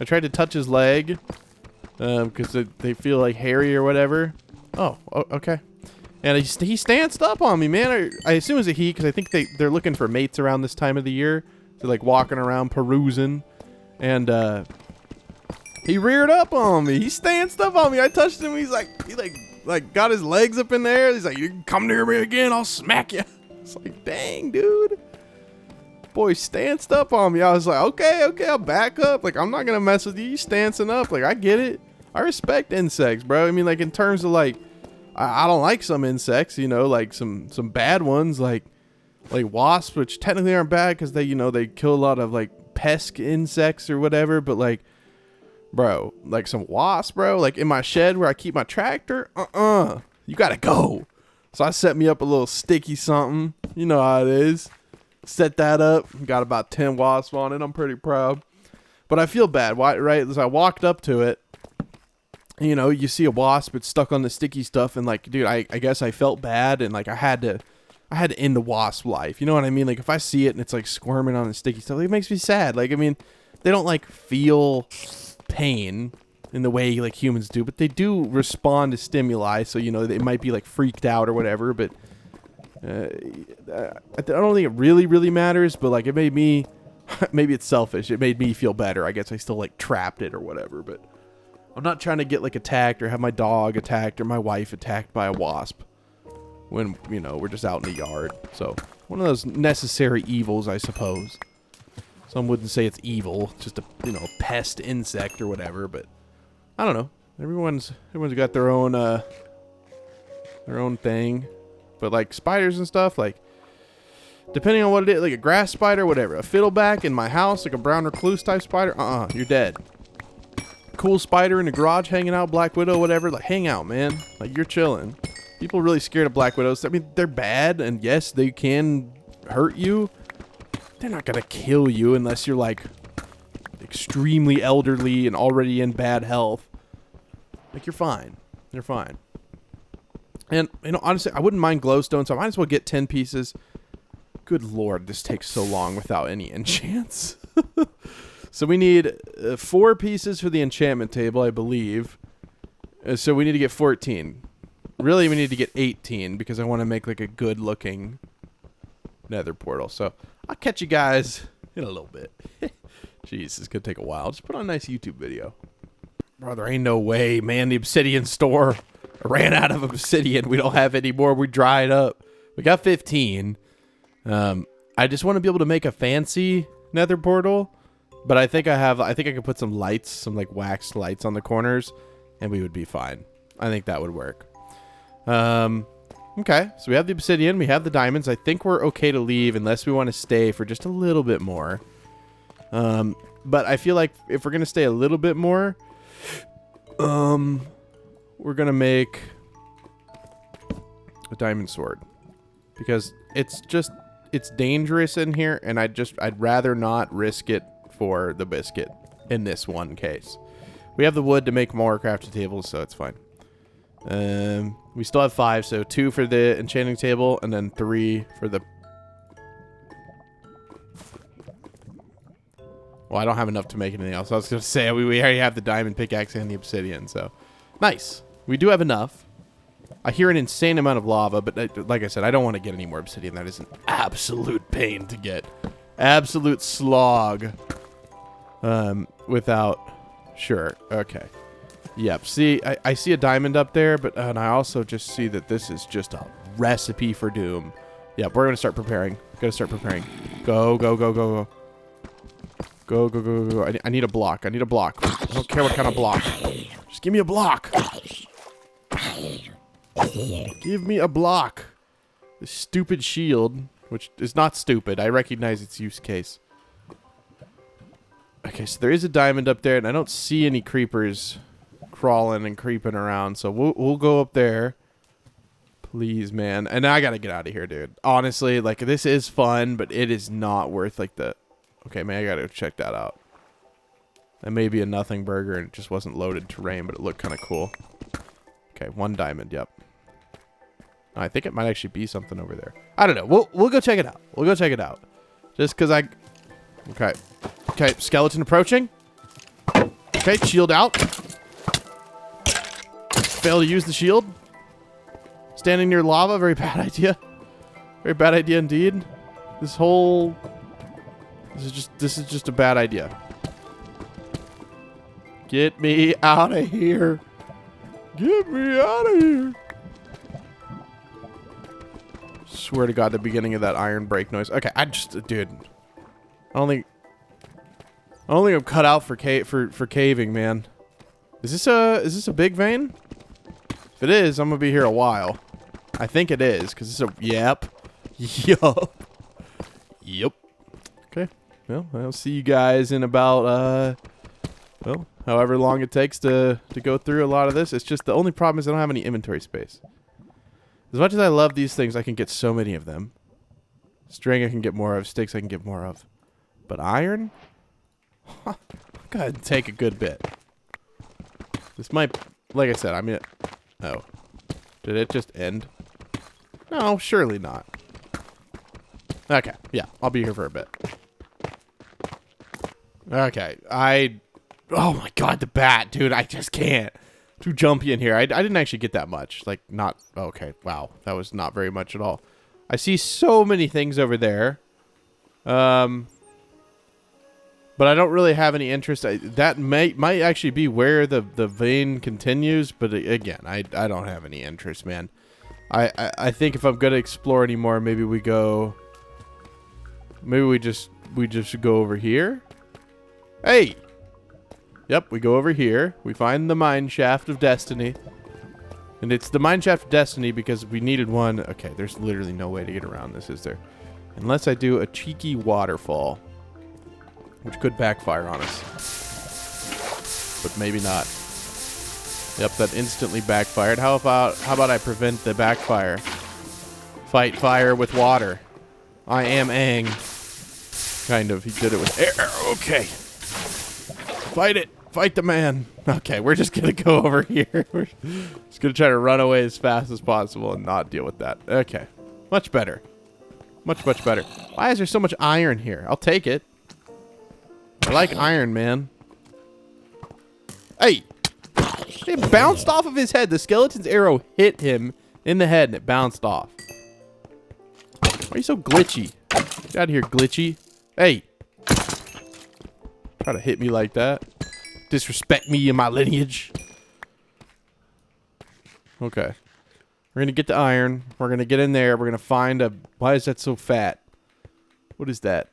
tried to touch his leg because they feel like hairy or whatever. Oh, okay. And he stanced up on me, man. I assume it's a he because I think they're looking for mates around this time of the year. They're like walking around perusing, and he reared up on me. He stanced up on me. I touched him. He got his legs up in there. He's like, "You come near me again, I'll smack you." It's like, dang, dude. Boy stanced up on me. I was like, okay, I'll back up. Like, I'm not gonna mess with you. You stancing up. Like, I get it. I respect insects, bro. I mean, like, in terms of like, I don't like some insects, you know, like some bad ones, like wasps, which technically aren't bad because they, you know, they kill a lot of like pest insects or whatever. But like, bro, like some wasps, bro, like in my shed where I keep my tractor, you gotta go. So I set me up a little sticky something. You know how it is. Set that up. Got about 10 wasps on it. I'm pretty proud. But I feel bad. Why? Right? As I walked up to it, you know, you see a wasp. It's stuck on the sticky stuff, and like, dude, I guess I felt bad, and like I had to end the wasp life. You know what I mean? Like if I see it and it's like squirming on the sticky stuff, it makes me sad. Like, I mean, they don't like feel pain in the way like humans do, but they do respond to stimuli. So you know, they might be like freaked out or whatever, but. I don't think it really matters, but like it made me, maybe it's selfish. It made me feel better. I guess I still like trapped it or whatever, but I'm not trying to get like attacked or have my dog attacked or my wife attacked by a wasp when, you know, we're just out in the yard. So one of those necessary evils, I suppose. Some wouldn't say it's evil, it's just a, you know, pest insect or whatever, but I don't know. Everyone's got their own thing. But like spiders and stuff, like depending on what it is, like a grass spider, whatever. A fiddleback in my house, like a brown recluse type spider, you're dead. Cool spider in the garage hanging out, black widow, whatever, like hang out, man. Like you're chilling. People are really scared of black widows. I mean, they're bad, and yes, they can hurt you. They're not gonna kill you unless you're like extremely elderly and already in bad health. Like you're fine. They're fine. And, you know, honestly, I wouldn't mind glowstone, so I might as well get 10 pieces. Good lord, this takes so long without any enchants. So we need 4 pieces for the enchantment table, I believe. So we need to get 14. Really, we need to get 18 because I want to make like a good-looking nether portal. So I'll catch you guys in a little bit. Jeez, it's going to take a while. Just put on a nice YouTube video. Bro, there ain't no way, man. The obsidian store... I ran out of obsidian. We don't have any more. We dried up. We got 15. I just want to be able to make a fancy nether portal. But I think I can put some lights, some like waxed lights on the corners, and we would be fine. I think that would work. Okay, so we have the obsidian. We have the diamonds. I think we're okay to leave unless we want to stay for just a little bit more. But I feel like if we're going to stay a little bit more... we're gonna make a diamond sword because it's dangerous in here, and I'd rather not risk it for the biscuit in this one case. We have the wood to make more crafting tables, so it's fine. We still have 5, so 2 for the enchanting table and then 3 for the... Well, I don't have enough to make anything else. I was gonna say we already have the diamond pickaxe and the obsidian, so nice. We do have enough. I hear an insane amount of lava, but like I said, I don't want to get any more obsidian. That is an absolute pain to get. Absolute slog. Without... Sure. Okay. Yep. See, I see a diamond up there, but and I also just see that this is just a recipe for doom. Yep, we're going to start preparing. Gotta start preparing. Go, go, go, go, go. Go, go, go, go, go. I need a block. I need a block. I don't care what kind of block. Just give me a block. Give me a block. This stupid shield, which is not stupid. I recognize its use case. Okay, so there is a diamond up there, and I don't see any creepers crawling and creeping around. So we'll go up there. Please, man. And I gotta get out of here, dude. Honestly, like, this is fun, but it is not worth, like, the... Okay, man, I gotta check that out. That may be a nothing burger, and it just wasn't loaded terrain, but it looked kind of cool. Okay, 1 diamond, yep. I think it might actually be something over there. I don't know. We'll go check it out. We'll go check it out. Just because I... Okay. Okay, skeleton approaching. Okay, shield out. Fail to use the shield. Standing near lava, very bad idea. Very bad idea indeed. This whole... This is just a bad idea. Get me out of here. Get me out of here. Swear to God, the beginning of that iron break noise. Okay, dude. I don't think I'm cut out for caving, man. Is this a big vein? If it is, I'm gonna be here a while. I think it is, because it's a... Yep. Yup. Yep. Okay. Well, I'll see you guys in about, well, however long it takes to go through a lot of this. It's just the only problem is I don't have any inventory space. As much as I love these things, I can get so many of them. String I can get more of. Sticks I can get more of. But iron? Huh, go ahead and take a good bit. This might... Like I said, I mean... Oh. Did it just end? No, surely not. Okay, yeah. I'll be here for a bit. Okay, oh my God, the bat, dude, I just can't. Too jumpy in here. I didn't actually get that much. Like, not... Okay, wow. That was not very much at all. I see so many things over there. But I don't really have any interest. That might actually be where the vein continues. But again, I don't have any interest, man. I think if I'm gonna explore anymore, maybe we go. Maybe we just go over here. Hey. Yep, we go over here. We find the mineshaft of destiny. And it's the mineshaft of destiny because we needed one. Okay, there's literally no way to get around this, is there? Unless I do a cheeky waterfall. Which could backfire on us. But maybe not. Yep, that instantly backfired. How about I prevent the backfire? Fight fire with water. I am Aang. Kind of. He did it with air. Okay. Fight it. Fight the man. Okay, we're just going to go over here. We're just going to try to run away as fast as possible and not deal with that. Okay. Much better. Much, much better. Why is there so much iron here? I'll take it. I like iron, man. Hey! It bounced off of his head. The skeleton's arrow hit him in the head and it bounced off. Why are you so glitchy? Get out of here, glitchy. Hey! Try to hit me like that. Disrespect me and my lineage. Okay. We're gonna get the iron. We're gonna get in there. We're gonna find a... Why is that so fat? What is that?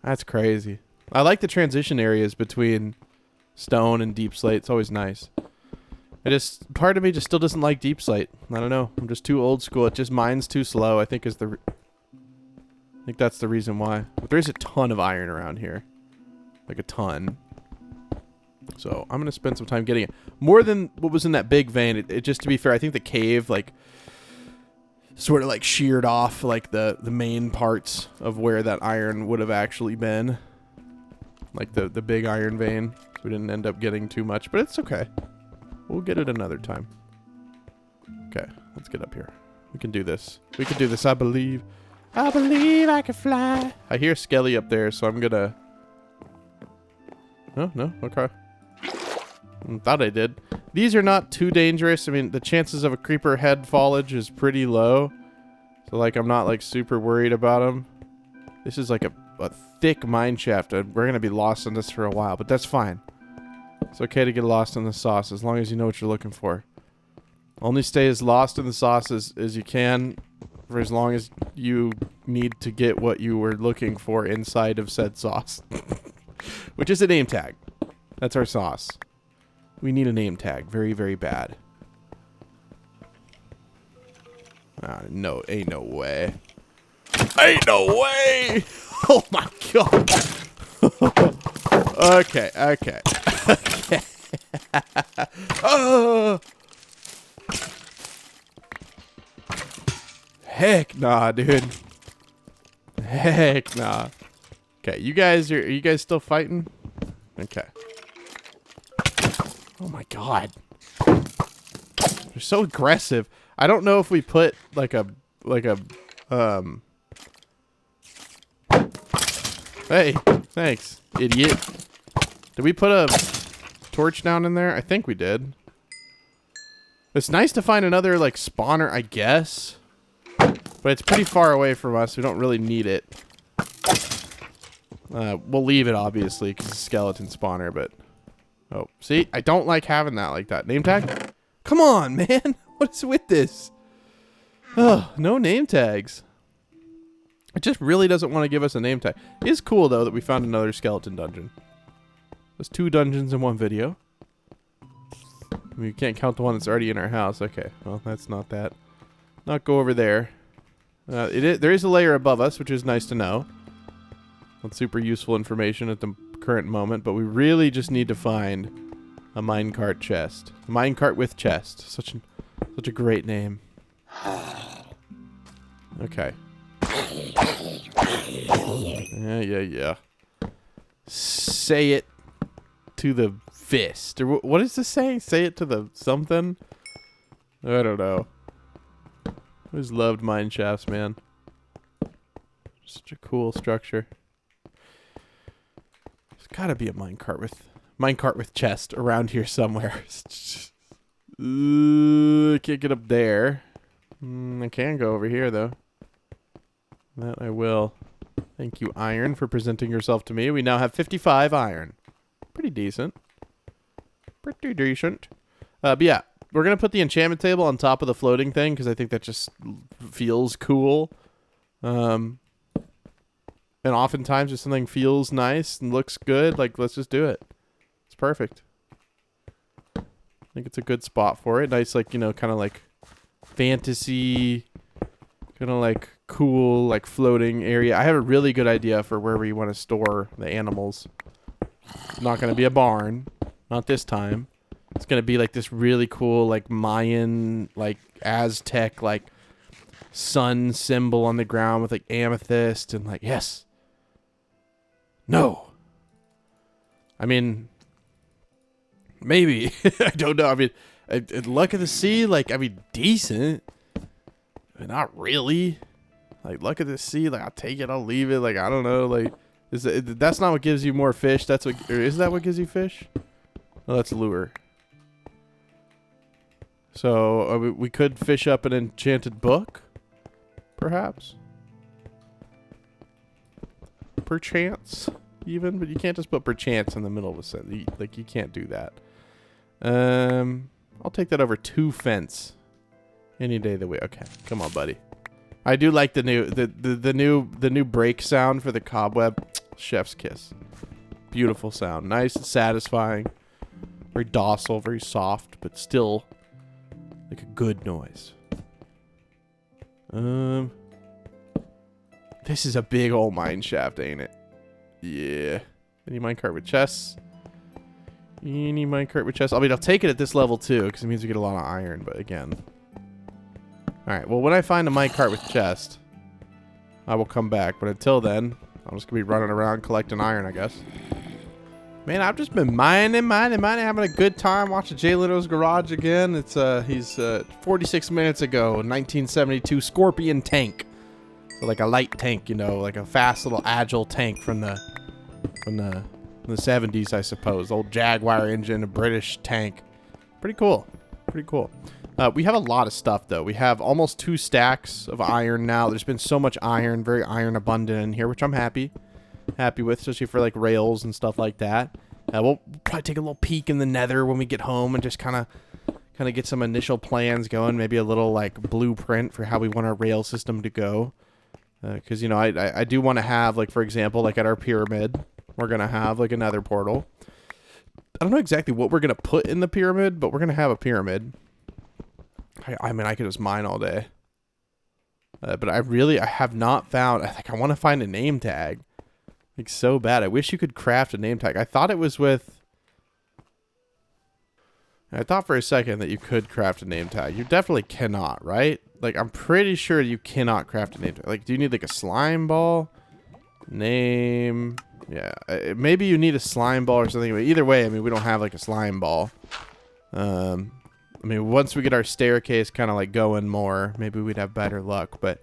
That's crazy. I like the transition areas between stone and deep slate. It's always nice. Part of me just still doesn't like deep slate. I don't know. I'm just too old school. It just mines too slow. I think I think that's the reason why. But there's a ton of iron around here. Like a ton. So I'm gonna spend some time getting it. More than what was in that big vein. It just to be fair, I think the cave like sort of like sheared off like the main parts of where that iron would have actually been. Like the big iron vein. We didn't end up getting too much, but it's okay. We'll get it another time. Okay, let's get up here. We can do this. We can do this, I believe. I believe I can fly. I hear Skelly up there, so I'm gonna... No, okay. Thought I did. These are not too dangerous. I mean, the chances of a creeper head fallage is pretty low. So, like, I'm not, like, super worried about them. This is, like, a thick mine shaft. We're going to be lost in this for a while, but that's fine. It's okay to get lost in the sauce as long as you know what you're looking for. Only stay as lost in the sauce as you can for as long as you need to get what you were looking for inside of said sauce. Which is a name tag. That's our sauce. We need a name tag. Very, very bad. No, ain't no way. Ain't no way! Oh my god! Okay. Okay. Oh! Heck nah, dude. Heck nah. Okay, are you guys still fighting? Okay. Oh my god. They're so aggressive. I don't know if we put Hey, thanks, idiot. Did we put a torch down in there? I think we did. It's nice to find another like spawner, I guess. But it's pretty far away from us. We don't really need it. We'll leave it, obviously, because it's a skeleton spawner, but... Oh, see? I don't like having that like that. Name tag? Come on, man! What is with this? Oh, no name tags. It just really doesn't want to give us a name tag. It is cool, though, that we found another skeleton dungeon. There's 2 dungeons in one video. We can't count the one that's already in our house. Okay, well, that's not that. Not go over there. There is a layer above us, which is nice to know. That's super useful information at the current moment, but we really just need to find a minecart chest. A minecart with chest. Such a great name. Okay. Yeah. Say it to the fist. Or what is this saying? Say it to the something? I don't know. I always loved mine shafts, man. Such a cool structure. There's gotta be a minecart with chest around here somewhere. I can't get up there. I can go over here though. That I will. Thank you, iron, for presenting yourself to me. We now have 55 iron. Pretty decent. Pretty decent. But yeah, we're going to put the enchantment table on top of the floating thing because I think that just feels cool. And oftentimes if something feels nice and looks good, like, let's just do it. It's perfect. I think it's a good spot for it. Nice, like, you know, kind of like fantasy, kind of like cool, like floating area. I have a really good idea for where we want to store the animals. It's not going to be a barn. Not this time. It's going to be like this really cool, like Mayan, like Aztec, like sun symbol on the ground with like amethyst and like, yes. No. I mean, maybe. I don't know. I mean, luck of the sea, like, I mean, decent. But not really. Like, luck of the sea, like, I'll take it, I'll leave it. Like, I don't know. Like, that's not what gives you more fish. That's what, or is that what gives you fish? Oh, that's lure. So, we could fish up an enchanted book, perhaps. Perchance, even, but you can't just put perchance in the middle of a sentence. Like, you can't do that. I'll take that over 2 fence any day of the week. Okay, come on, buddy. I do like the new break sound for the cobweb. Chef's kiss. Beautiful sound, nice and satisfying. Very docile, very soft, but still like a good noise. This is a big old mine shaft, ain't it? Yeah. Any minecart with chests? Any minecart with chests? I mean, I'll take it at this level too, because it means we get a lot of iron, but again. Alright, well, when I find a minecart with chest, I will come back. But until then, I'm just going to be running around collecting iron, I guess. Man, I've just been mining, having a good time watching Jay Leno's Garage again. It's he's 46 minutes ago, 1972 Scorpion tank. So like a light tank, you know, like a fast little agile tank from the 70s, I suppose. Old Jaguar engine, a British tank. Pretty cool. Pretty cool. We have a lot of stuff though. We have almost 2 stacks of iron now. There's been so much iron, very iron abundant in here, which I'm happy with, especially for like rails and stuff like that. We'll probably take a little peek in the Nether when we get home and just kind of get some initial plans going, maybe a little like blueprint for how we want our rail system to go. Because you know, I do want to have, like, for example, like at our pyramid, we're gonna have like a Nether portal. I don't know exactly what we're gonna put in the pyramid, but we're gonna have a pyramid. I mean, I could just mine all day. But I have not found, I want to find a name tag. Like, so bad. I wish you could craft a name tag. I thought it was with... I thought for a second that you could craft a name tag. You definitely cannot, right? Like, I'm pretty sure you cannot craft a name tag. Like, do you need, like, a slime ball? Name... Yeah. Maybe you need a slime ball or something. But either way, I mean, we don't have, like, a slime ball. I mean, once we get our staircase kind of, like, going more, maybe we'd have better luck. But,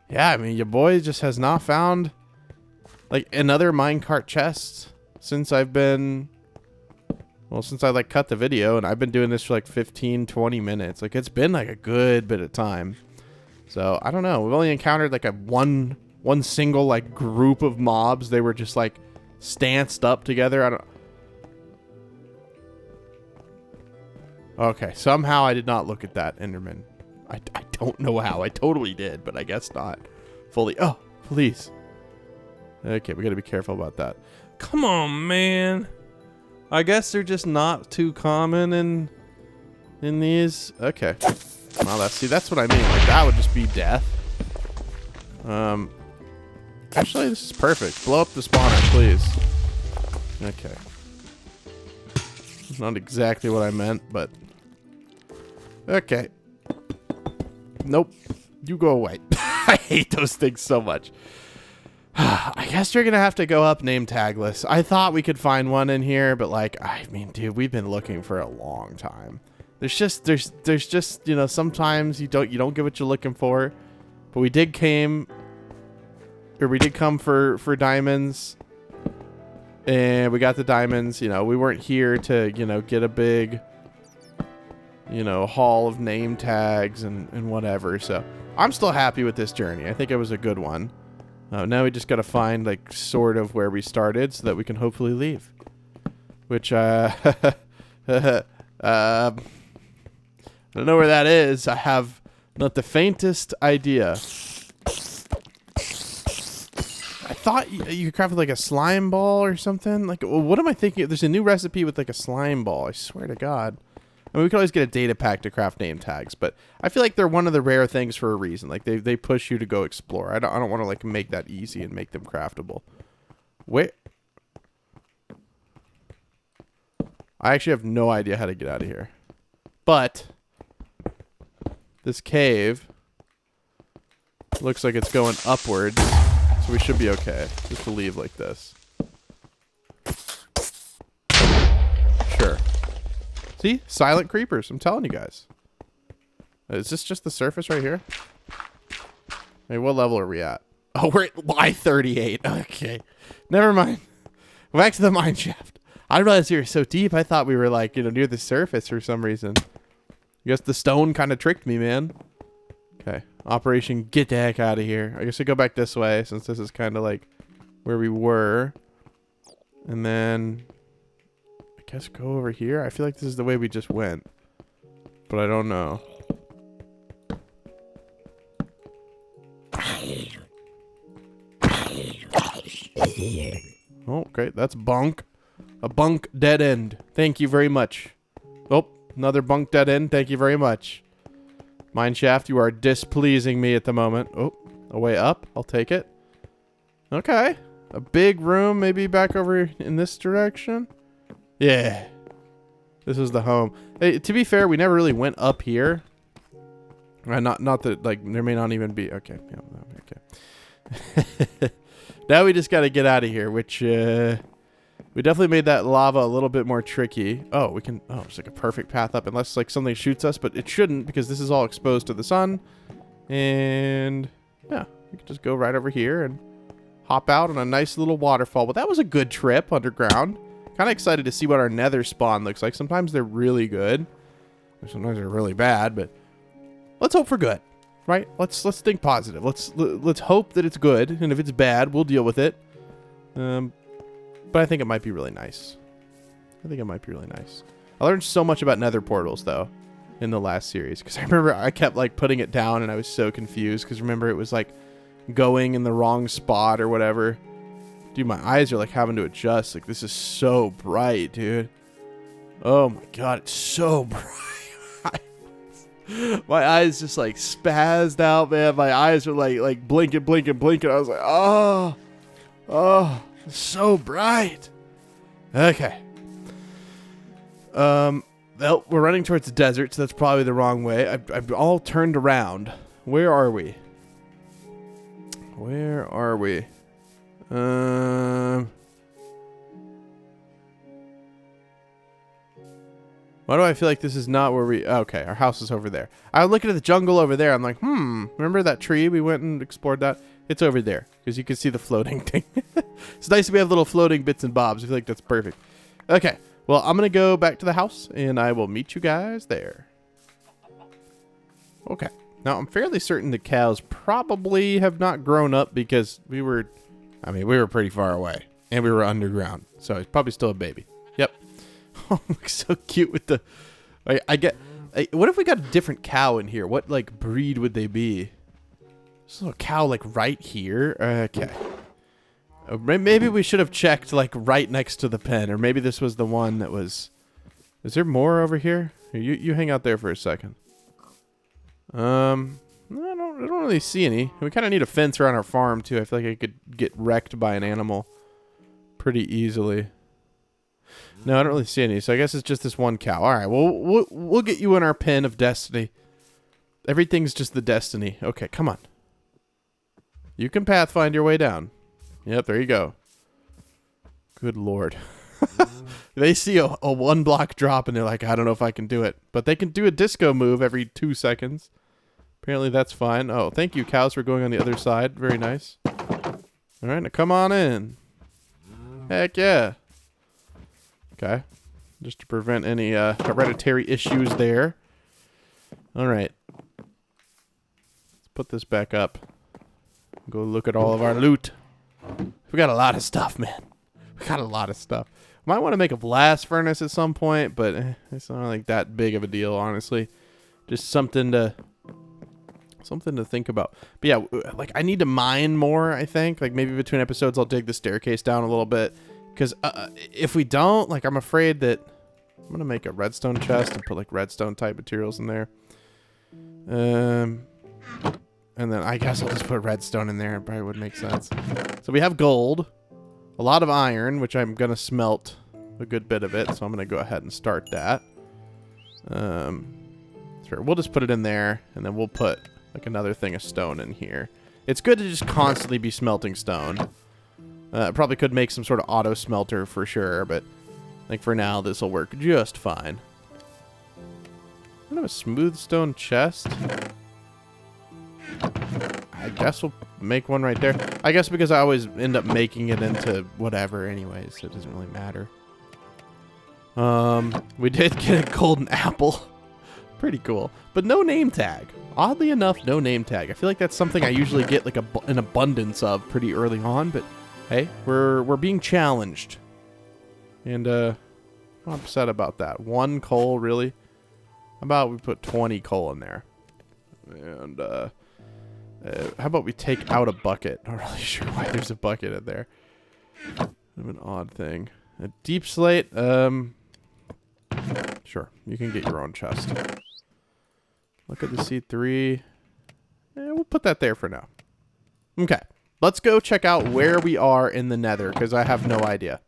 yeah, I mean, your boy just has not found... like another minecart chest since I've been, well, since I like cut the video, and I've been doing this for like 15-20 minutes. Like, it's been like a good bit of time. So I don't know, we've only encountered like a one single like group of mobs. They were just like stanced up together. I don't. Okay, somehow I did not look at that Enderman. I don't know how. I totally did, but I guess not fully. Oh, please. Okay, we gotta be careful about that. Come on, man. I guess they're just not too common in these. Okay. Well, that's what I mean. Like, that would just be death. Actually, this is perfect. Blow up the spawner, please. Okay. Not exactly what I meant, but... okay. Nope. You go away. I hate those things so much. I guess you're gonna have to go up name tagless. I thought we could find one in here, but like, I mean, dude, we've been looking for a long time. There's just, you know, sometimes you don't get what you're looking for. But we did come for diamonds, and we got the diamonds. You know, we weren't here to, you know, get a big, you know, haul of name tags and whatever. So I'm still happy with this journey. I think it was a good one. Oh, now we just gotta find, like, sort of where we started so that we can hopefully leave. Which, I don't know where that is. I have not the faintest idea. I thought you could craft with, like, a slime ball or something. Like, what am I thinking? There's a new recipe with, like, a slime ball. I swear to God. I mean, we could always get a data pack to craft name tags, but I feel like they're one of the rare things for a reason. Like, they push you to go explore. I don't want to, like, make that easy and make them craftable. Wait. I actually have no idea how to get out of here. But this cave looks like it's going upwards, so we should be okay. Just to leave like this. Sure. See? Silent creepers. I'm telling you guys. Is this just the surface right here? Hey, what level are we at? Oh, we're at Y38. Okay. Never mind. Back to the mineshaft. I realized we were so deep. I thought we were, like, you know, near the surface for some reason. I guess the stone kind of tricked me, man. Okay. Operation get the heck out of here. I guess I go back this way since this is kind of like where we were. And then I guess go over here. I feel like this is the way we just went. But I don't know. Oh, great. That's bunk. A bunk dead end. Thank you very much. Oh, another bunk dead end. Thank you very much. Mineshaft, you are displeasing me at the moment. Oh, a way up. I'll take it. Okay. A big room, maybe back over in this direction. Yeah. This is the home. Hey, to be fair, we never really went up here. Not that, like, there may not even be. Okay. Yeah, okay. Now we just got to get out of here, which, we definitely made that lava a little bit more tricky. Oh, we can... Oh, it's like a perfect path up. Unless, like, something shoots us. But it shouldn't because this is all exposed to the sun. And... yeah. We can just go right over here and hop out on a nice little waterfall. Well, that was a good trip underground. Kind of excited to see what our nether spawn looks like. Sometimes they're really good. Sometimes they're really bad. But let's hope for good. Right? Let's think positive. Let's hope that it's good. And if it's bad, we'll deal with it. But I think it might be really nice. I learned so much about nether portals, though, in the last series. Because I remember I kept, like, putting it down, and I was so confused. Because remember, it was, like, going in the wrong spot or whatever. Dude, my eyes are, like, having to adjust. Like, this is so bright, dude. Oh, my God. It's so bright. My eyes just, like, spazzed out, man. My eyes are, like blinking. I was like, oh. So bright. Okay. Well, we're running towards the desert, so that's probably the wrong way. I've all turned around. Where are we? Why do I feel like this is not where we... Okay, our house is over there. I was looking at the jungle over there. I'm like, remember that tree? We went and explored that. It's over there, because you can see the floating thing. It's nice to have little floating bits and bobs. I feel like that's perfect. Okay, well, I'm going to go back to the house, and I will meet you guys there. Okay, now I'm fairly certain the cows probably have not grown up because we were pretty far away, and we were underground, so it's probably still a baby. Yep. Oh, looks so cute with the... what if we got a different cow in here? What, like, breed would they be? There's a little cow, like, right here. Okay. Maybe we should have checked, like, right next to the pen. Or maybe this was the one that was... Is there more over here? You hang out there for a second. I don't really see any. We kind of need a fence around our farm, too. I feel like I could get wrecked by an animal pretty easily. No, I don't really see any. So I guess it's just this one cow. All right, well, we'll get you in our pen of destiny. Everything's just the destiny. Okay, come on. You can pathfind your way down. Yep, there you go. Good Lord. They see a 1 block drop and they're like, I don't know if I can do it. But they can do a disco move every 2 seconds. Apparently that's fine. Oh, thank you, cows, for going on the other side. Very nice. All right, now come on in. Heck yeah. Okay. Just to prevent any hereditary issues there. All right. Let's put this back up. Go look at all of our loot. We got a lot of stuff, man. We got a lot of stuff. Might want to make a blast furnace at some point, but it's not like that big of a deal, honestly. Just something to think about. But yeah, like I need to mine more, I think. Like maybe between episodes I'll dig the staircase down a little bit. Because if we don't, like I'm afraid that I'm going to make a redstone chest and put like redstone type materials in there. And then I guess I'll just put redstone in there. It probably would make sense. So we have gold. A lot of iron, which I'm going to smelt a good bit of it. So I'm going to go ahead and start that. Sure, we'll just put it in there. And then we'll put like another thing of stone in here. It's good to just constantly be smelting stone. Probably could make some sort of auto smelter for sure. But I think for now this will work just fine. I don't have a smooth stone chest. I guess we'll make one right there. I guess because I always end up making it into whatever anyways, so it doesn't really matter. We did get a golden apple. Pretty cool. But no name tag. Oddly enough, no name tag. I feel like that's something I usually get like an abundance of pretty early on, but hey, we're being challenged. And I'm upset about that. 1 coal, really? How about we put 20 coal in there? And how about we take out a bucket? Not really sure why there's a bucket in there. Kind of an odd thing. A deep slate. Sure, you can get your own chest. Look at the C3. We'll put that there for now. Okay, let's go check out where we are in the Nether because I have no idea,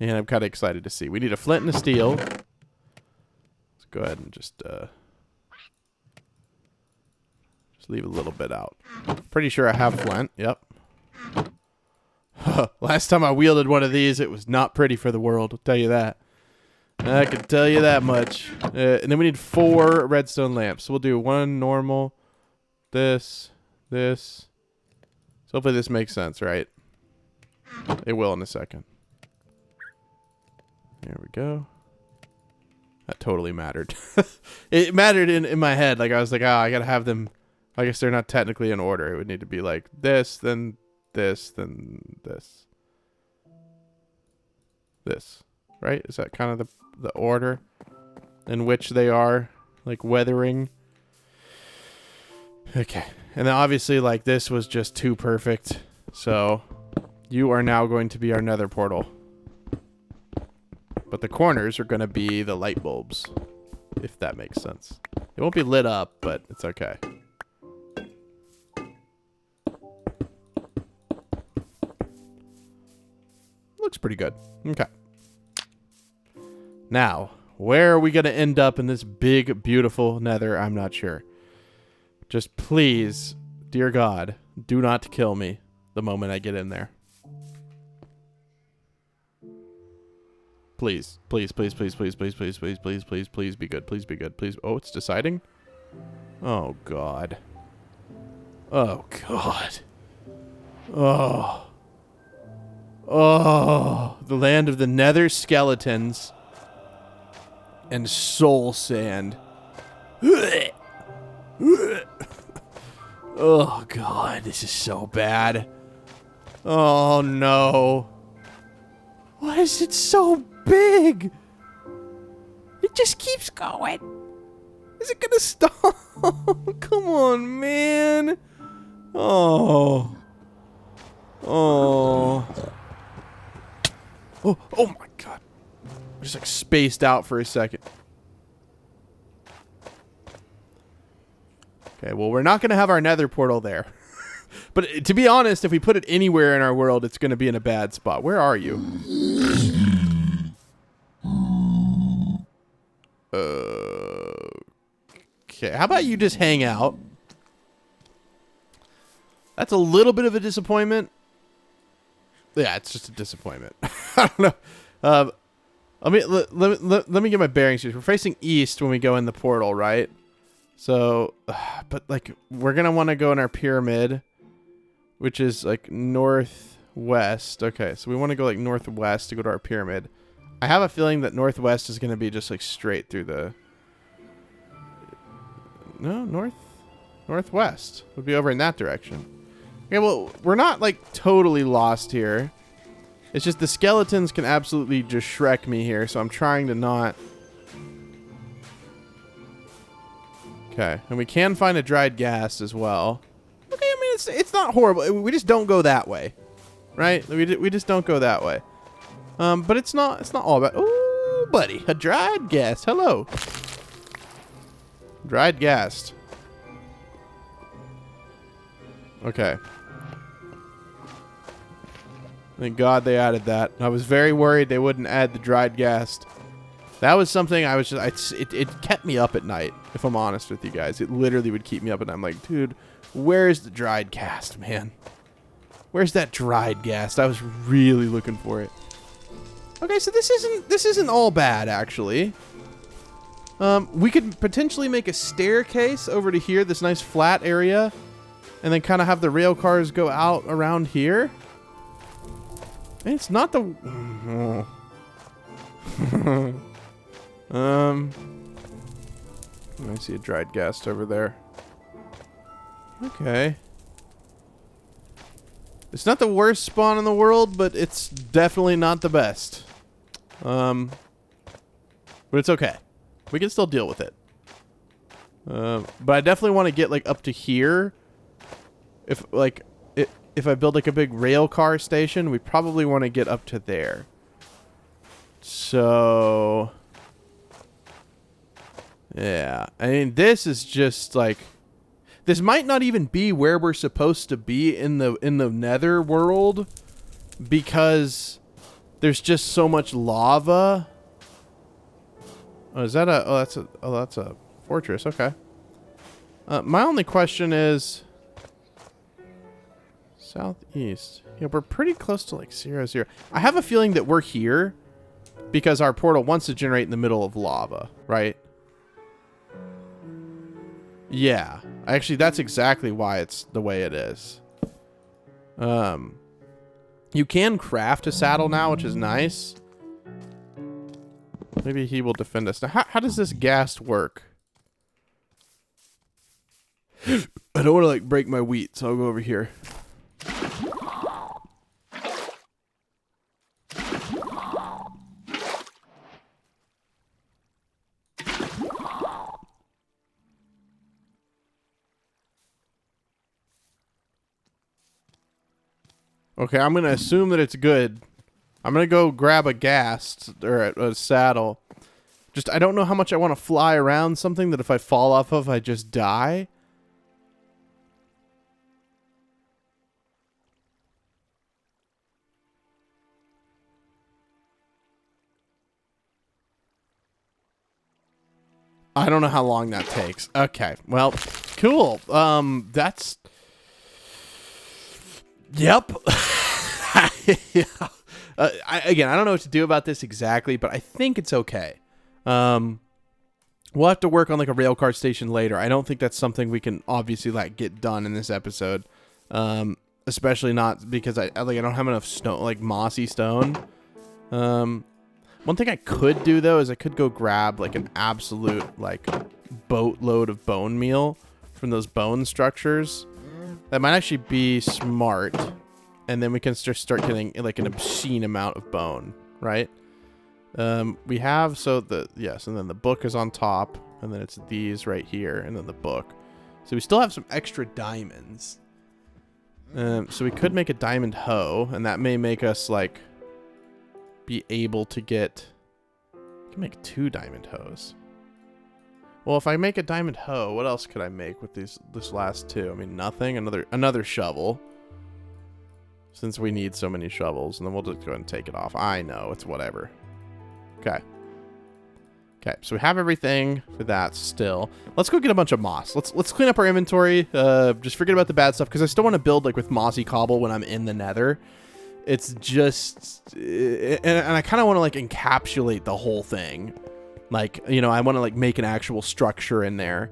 and I'm kind of excited to see. We need a flint and a steel. Let's go ahead and just leave a little bit out. Pretty sure I have flint. Yep. Last time I wielded one of these, it was not pretty for the world. I'll tell you that. I can tell you that much. And then we need 4 redstone lamps. So we'll do 1 normal, this. So hopefully this makes sense, right? It will in a second. There we go. That totally mattered. It mattered in my head. Like I was like, I gotta have them. I guess they're not technically in order. It would need to be like this, then this, then this. This, right? Is that kind of the order in which they are, like, weathering? Okay. And then obviously, like, this was just too perfect. So you are now going to be our nether portal. But the corners are going to be the light bulbs, if that makes sense. It won't be lit up, but it's okay. Looks pretty good. Okay. Now, where are we going to end up in this big, beautiful nether? I'm not sure. Just please, dear God, do not kill me the moment I get in there. Please, please, please, please, please, please, please, please, please, please, please be good. Please be good. Please. Oh, it's deciding? Oh, God. Oh, God. Oh. Oh, the land of the nether skeletons and soul sand. Oh, God, this is so bad. Oh, no. Why is it so big? It just keeps going. Is it gonna stop? Come on, man. Oh. Oh. Oh my God. I just like spaced out for a second. Okay, well, we're not going to have our nether portal there. But to be honest, if we put it anywhere in our world, it's going to be in a bad spot. Where are you? Okay, how about you just hang out? That's a little bit of a disappointment. Yeah, it's just a disappointment. I don't know. Let me get my bearings here. We're facing east when we go in the portal, right? So, but like we're gonna want to go in our pyramid, which is like northwest. Okay, so we want to go like northwest to go to our pyramid. I have a feeling that northwest is gonna be just like straight through the. No, northwest would be over in that direction. Okay, well, we're not, like, totally lost here. It's just the skeletons can absolutely just Shrek me here, so I'm trying to not. Okay, and we can find a dried ghast as well. Okay, I mean, it's not horrible. We just don't go that way, right? We just don't go that way. But it's not all bad. Ooh, buddy, a dried ghast. Hello. Dried ghast. Okay. Thank God they added that. I was very worried they wouldn't add the dried ghast. That was something I was just, it kept me up at night, if I'm honest with you guys. It literally would keep me up, and I'm like, dude, where's the dried ghast, man? Where's that dried ghast? I was really looking for it. Okay, so this isn't all bad, actually. We could potentially make a staircase over to here, this nice flat area, and then kind of have the rail cars go out around here. It's not the... I see a dried ghast over there. Okay. It's not the worst spawn in the world, but it's definitely not the best. But it's okay. We can still deal with it. But I definitely want to get like up to here. If I build like a big rail car station, we probably want to get up to there. So yeah, I mean, this is just like, this might not even be where we're supposed to be in the Nether world, because there's just so much lava. Oh, is that that's a fortress? Okay. My only question is southeast. Yeah, we're pretty close to like 0, 0. I have a feeling that we're here because our portal wants to generate in the middle of lava, right? Yeah, actually, that's exactly why it's the way it is. You can craft a saddle now, which is nice. Maybe he will defend us. Now, how does this ghast work? I don't want to like break my wheat, so I'll go over here. Okay, I'm going to assume that it's good. I'm going to go grab a ghast or a saddle. Just, I don't know how much I want to fly around something that if I fall off of, I just die. I don't know how long that takes. Okay, well, cool. That's... Yep. Yeah. Again, I don't know what to do about this exactly, but I think it's okay. We'll have to work on like a railcar station later. I don't think that's something we can obviously like get done in this episode. Especially not because I don't have enough stone, like mossy stone. One thing I could do though is I could go grab like an absolute like boatload of bone meal from those bone structures. That might actually be smart, and then we can just start getting like an obscene amount of bone, right? We have, yes, and then the book is on top, and then it's these right here, and then the book. So we still have some extra diamonds. So we could make a diamond hoe, and that may make us like be able to get, I can make 2 diamond hoes. Well, if I make a diamond hoe, what else could I make with this last 2? I mean, nothing. Another shovel. Since we need so many shovels, and then we'll just go ahead and take it off. I know, it's whatever. Okay. Okay, so we have everything for that still. Let's go get a bunch of moss. Let's clean up our inventory. Just forget about the bad stuff, because I still want to build like with mossy cobble when I'm in the Nether. It's just, and I kind of want to like encapsulate the whole thing. Like, you know, I want to like make an actual structure in there.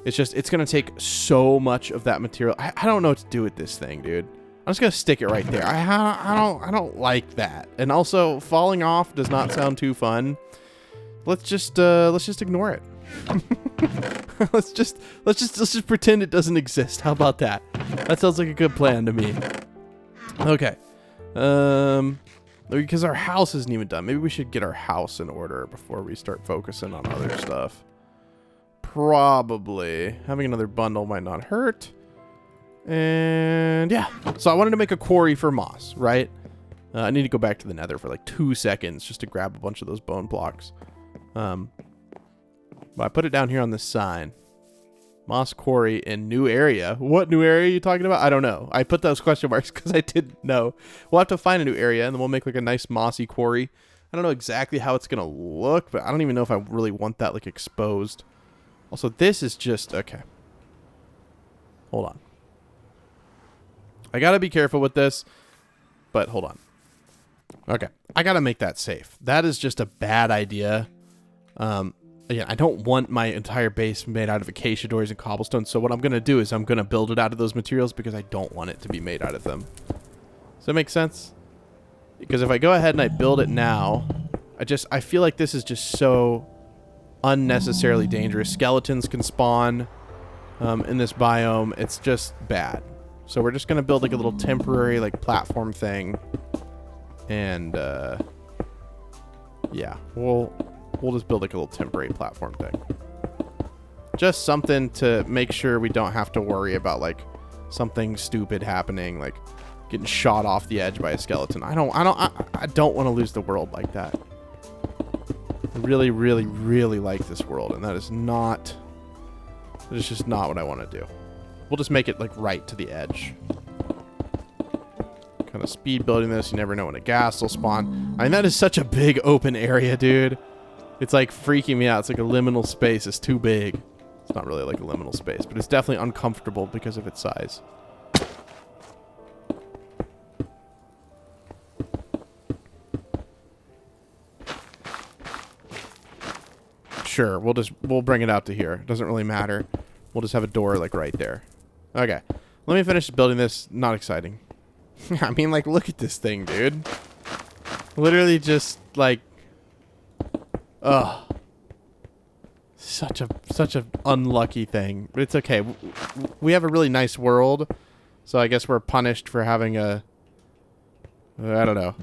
It's just, it's going to take so much of that material. I don't know what to do with this thing, dude. I'm just going to stick it right there. I don't like that. And also falling off does not sound too fun. Let's just ignore it. let's just pretend it doesn't exist. How about that? That sounds like a good plan to me. Okay. Because our house isn't even done. Maybe we should get our house in order before we start focusing on other stuff. Probably. Having another bundle might not hurt. And yeah. So I wanted to make a quarry for moss, right? I need to go back to the Nether for like 2 seconds just to grab a bunch of those bone blocks. But I put it down here on this sign. Moss quarry in new area. What new area are you talking about? I don't know. I put those question marks because I didn't know. We'll have to find a new area and then we'll make like a nice mossy quarry. I don't know exactly how it's going to look, but I don't even know if I really want that like exposed. Also, this is just... Okay. Hold on. I got to be careful with this, but hold on. Okay. I got to make that safe. That is just a bad idea. Again, I don't want my entire base made out of acacia doors and cobblestone, so what I'm going to do is I'm going to build it out of those materials because I don't want it to be made out of them. Does that make sense? Because if I go ahead and I build it now, I feel like this is just so unnecessarily dangerous. Skeletons can spawn in this biome. It's just bad. So we're just going to build like a little temporary like platform thing. And yeah, we'll just build like a little temporary platform thing. Just something to make sure we don't have to worry about like something stupid happening, like getting shot off the edge by a skeleton. I don't want to lose the world like that. I really, really, really like this world, and that is just not what I want to do. We'll just make it like right to the edge. Kind of speed building this. You never know when a ghast will spawn. I mean, that is such a big open area, dude. It's like freaking me out. It's like a liminal space. It's too big. It's not really like a liminal space, but it's definitely uncomfortable because of its size. Sure, we'll bring it out to here. It doesn't really matter. We'll just have a door like right there. Okay. Let me finish building this. Not exciting. I mean, like, look at this thing, dude. Literally just like... Ugh. Such a unlucky thing. But it's okay. We have a really nice world. So I guess we're punished for having a... I don't know.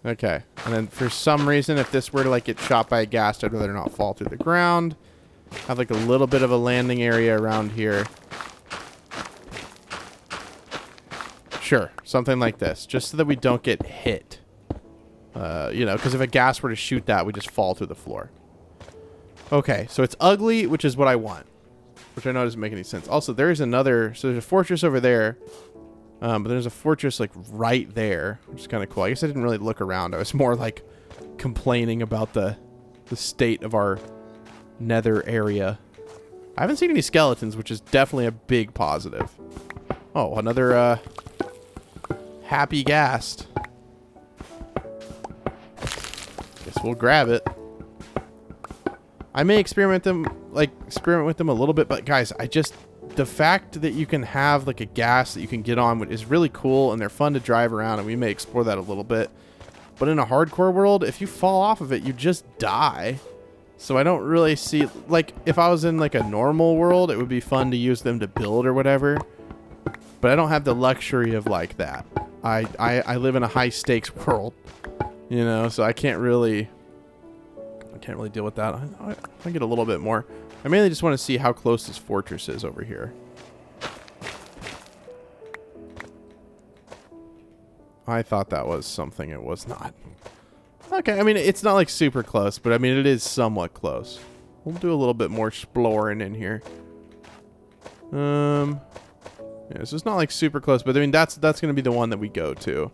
Okay. And then for some reason, if this were to like get shot by a ghast, I'd rather not fall through the ground. Have like a little bit of a landing area around here. Sure. Something like this. Just so that we don't get hit. You know, because if a ghast were to shoot that, we just fall through the floor. Okay, so it's ugly, which is what I want. Which I know doesn't make any sense. Also, there's another... So there's a fortress over there. But there's a fortress, like, right there. Which is kind of cool. I guess I didn't really look around. I was more, like, complaining about the state of our nether area. I haven't seen any skeletons, which is definitely a big positive. Oh, another, happy ghast. Guess we'll grab it. I may experiment with them a little bit, but guys, the fact that you can have like a ghast that you can get on is really cool, and they're fun to drive around, and we may explore that a little bit. But in a hardcore world, if you fall off of it, you just die. So I don't really see, like, if I was in like a normal world, it would be fun to use them to build or whatever. But I don't have the luxury of like that. I live in a high stakes world, you know, so I can't really deal with that. I get a little bit more. I mainly just want to see how close this fortress is over here. I thought that was something. It was not. Okay, I mean, it's not like super close, but I mean, it is somewhat close. We'll do a little bit more exploring in here. Yeah, so it's not like super close, but I mean, that's going to be the one that we go to.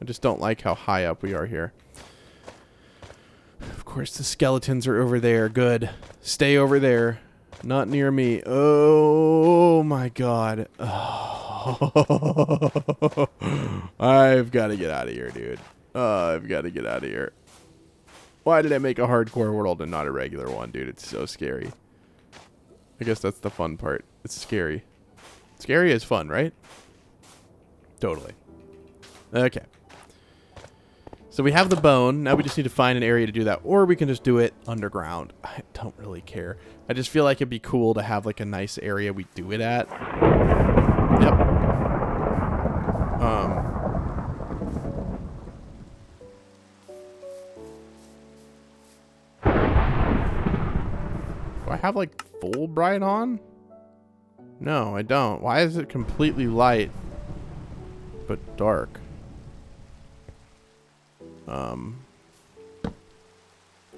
I just don't like how high up we are here. Of course, the skeletons are over there. Good. Stay over there. Not near me. Oh, my God. Oh. I've got to get out of here, dude. I've got to get out of here. Why did I make a hardcore world and not a regular one, dude? It's so scary. I guess that's the fun part. It's scary. Scary is fun, right? Totally. Okay. So we have the bone. Now we just need to find an area to do that. Or we can just do it underground. I don't really care. I just feel like it'd be cool to have like a nice area we do it at. have like full bright on? No, I don't. Why is it completely light but dark?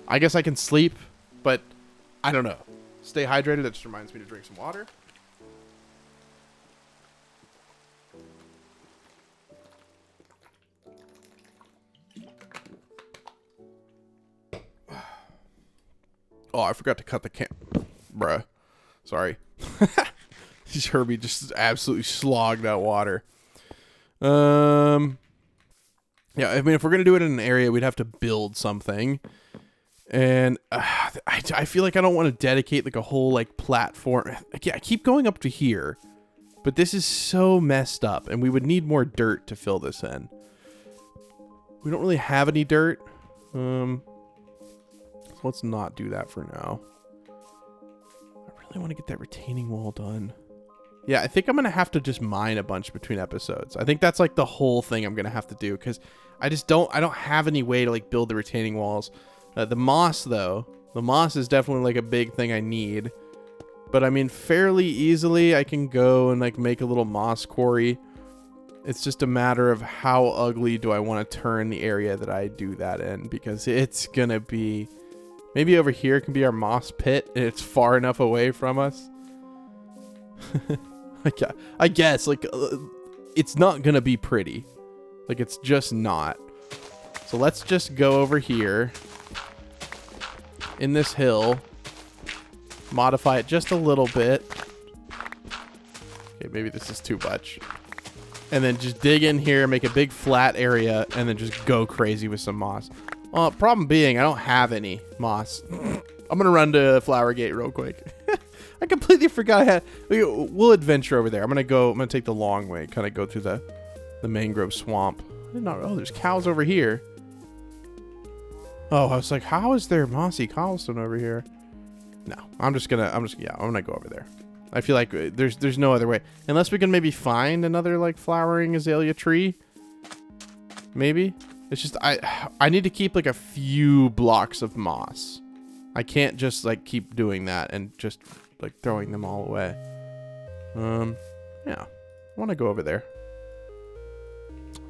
I guess I can sleep, but I don't know. Stay hydrated. That just reminds me to drink some water. Oh, I forgot to cut the bruh. Sorry. You just heard me just absolutely slog that water. Yeah, I mean, if we're going to do it in an area, we'd have to build something. And I feel like I don't want to dedicate like a whole like platform. Yeah, I keep going up to here. But this is so messed up. And we would need more dirt to fill this in. We don't really have any dirt. Let's not do that for now. I really want to get that retaining wall done. Yeah, I think I'm going to have to just mine a bunch between episodes. I think that's like the whole thing I'm going to have to do because I don't have any way to like build the retaining walls. The moss though, the moss is definitely like a big thing I need. But I mean, fairly easily I can go and like make a little moss quarry. It's just a matter of how ugly do I want to turn the area that I do that in because it's going to be... Maybe over here can be our moss pit and it's far enough away from us. I guess, like, it's not going to be pretty. Like, it's just not. So let's just go over here in this hill. Modify it just a little bit. Okay, maybe this is too much. And then just dig in here, make a big flat area, and then just go crazy with some moss. Problem being, I don't have any moss. I'm gonna run to Flower Gate real quick. I completely forgot I had... We'll adventure over there. I'm gonna take the long way, kind of go through the mangrove swamp. Oh, there's cows over here. Oh, I was like, how is there mossy cobblestone over here? No, I'm gonna go over there. I feel like there's no other way. Unless we can maybe find another like flowering azalea tree. Maybe. It's just I need to keep like a few blocks of moss. I can't just like keep doing that and just like throwing them all away. Yeah. I want to go over there.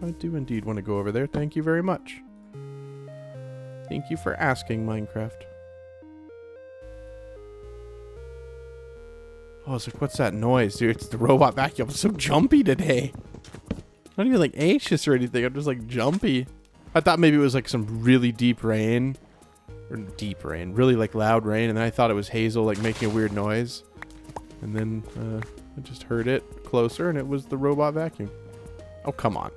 I do indeed want to go over there. Thank you very much. Thank you for asking, Minecraft. Oh, I was like, what's that noise, dude? It's the robot vacuum. I'm so jumpy today. Not even like anxious or anything. I'm just like jumpy. I thought maybe it was like some really deep rain. Or deep rain. Really like loud rain. And then I thought it was Hazel like making a weird noise. And then I just heard it closer and it was the robot vacuum. Oh, come on.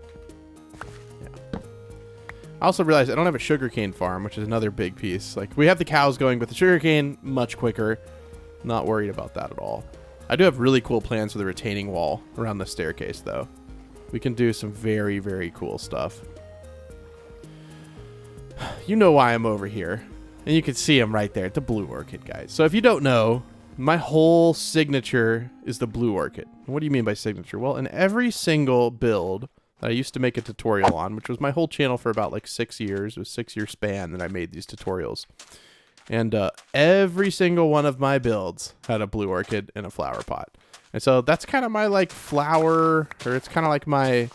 Yeah. I also realized I don't have a sugarcane farm, which is another big piece. Like, we have the cows going, but the sugarcane, much quicker. Not worried about that at all. I do have really cool plans for the retaining wall around the staircase, though. We can do some very, very cool stuff. You know why I'm over here. And you can see him right there, the blue orchid, guys. So if you don't know, my whole signature is the blue orchid. What do you mean by signature? Well, in every single build that I used to make a tutorial on, which was my whole channel for about like 6 years. It was a 6-year span that I made these tutorials. And every single one of my builds had a blue orchid in a flower pot. And so that's kind of my like flower, or it's kind of like my,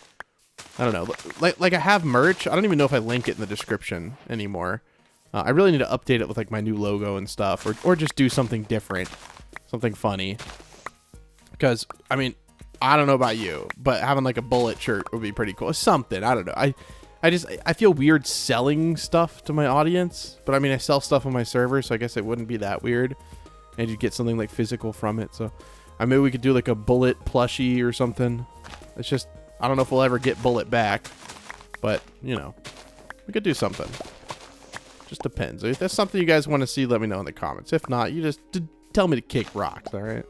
I don't know, like I have merch. I don't even know if I link it in the description anymore. I really need to update it with like my new logo and stuff, or just do something different, something funny. Because, I mean, I don't know about you, but having like a bullet shirt would be pretty cool. Something, I don't know. I feel weird selling stuff to my audience, but I mean, I sell stuff on my server, so I guess it wouldn't be that weird. And you'd get something like physical from it. So maybe we could do like a bullet plushie or something. It's just, I don't know if we'll ever get bullet back, but you know, we could do something. Just depends. If that's something you guys want to see, let me know in the comments. If not, you just tell me to kick rocks, all right?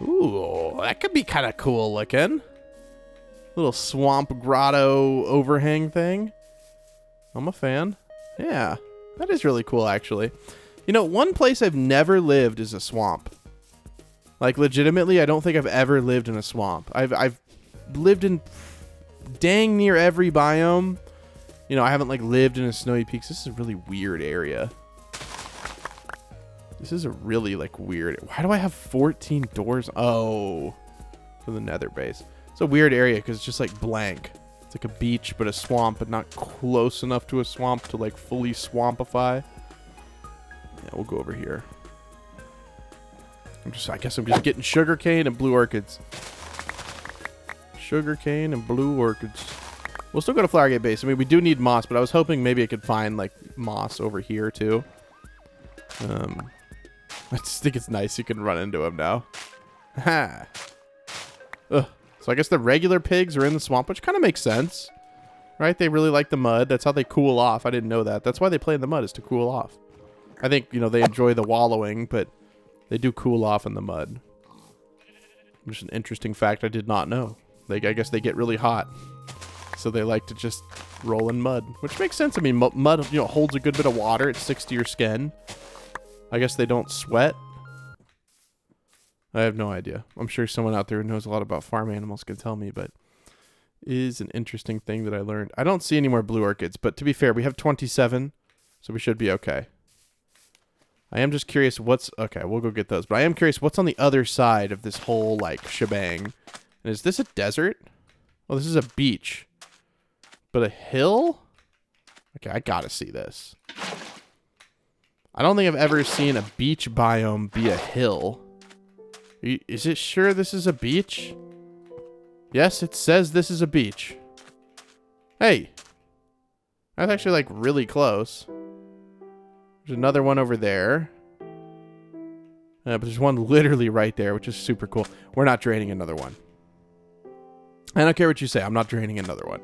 Ooh, that could be kind of cool looking. Little swamp grotto overhang thing. I'm a fan. Yeah, that is really cool, actually. You know, one place I've never lived is a swamp. Like, legitimately, I don't think I've ever lived in a swamp. I've lived in dang near every biome. You know, I haven't, like, lived in a Snowy Peaks. This is a really weird area. This is a really, like, weird... Why do I have 14 doors? Oh, for the nether base. It's a weird area because it's just, like, blank. It's like a beach, but a swamp, but not close enough to a swamp to, like, fully swampify. Yeah, we'll go over here. I guess I'm just getting sugarcane and blue orchids. Sugarcane and blue orchids. We'll still go to Flowergate Base. I mean, we do need moss, but I was hoping maybe I could find, like, moss over here, too. I just think it's nice you can run into him now. Ha! Ugh. So I guess the regular pigs are in the swamp, which kind of makes sense. Right? They really like the mud. That's how they cool off. I didn't know that. That's why they play in the mud, is to cool off. I think, you know, they enjoy the wallowing, but they do cool off in the mud. Which is an interesting fact I did not know. I guess they get really hot. So they like to just roll in mud, which makes sense. I mean, mud, you know, holds a good bit of water. It sticks to your skin. I guess they don't sweat. I have no idea. I'm sure someone out there who knows a lot about farm animals can tell me, but it is an interesting thing that I learned. I don't see any more blue orchids, but to be fair, we have 27, so we should be okay. I am just curious what's... Okay, we'll go get those. But I am curious what's on the other side of this whole, like, shebang. And is this a desert? Oh, this is a beach. But a hill? Okay, I gotta see this. I don't think I've ever seen a beach biome be a hill. Is it sure this is a beach? Yes, it says this is a beach. Hey. That's actually, like, really close. There's another one over there. But there's one literally right there, which is super cool. We're not draining another one. I don't care what you say. I'm not draining another one.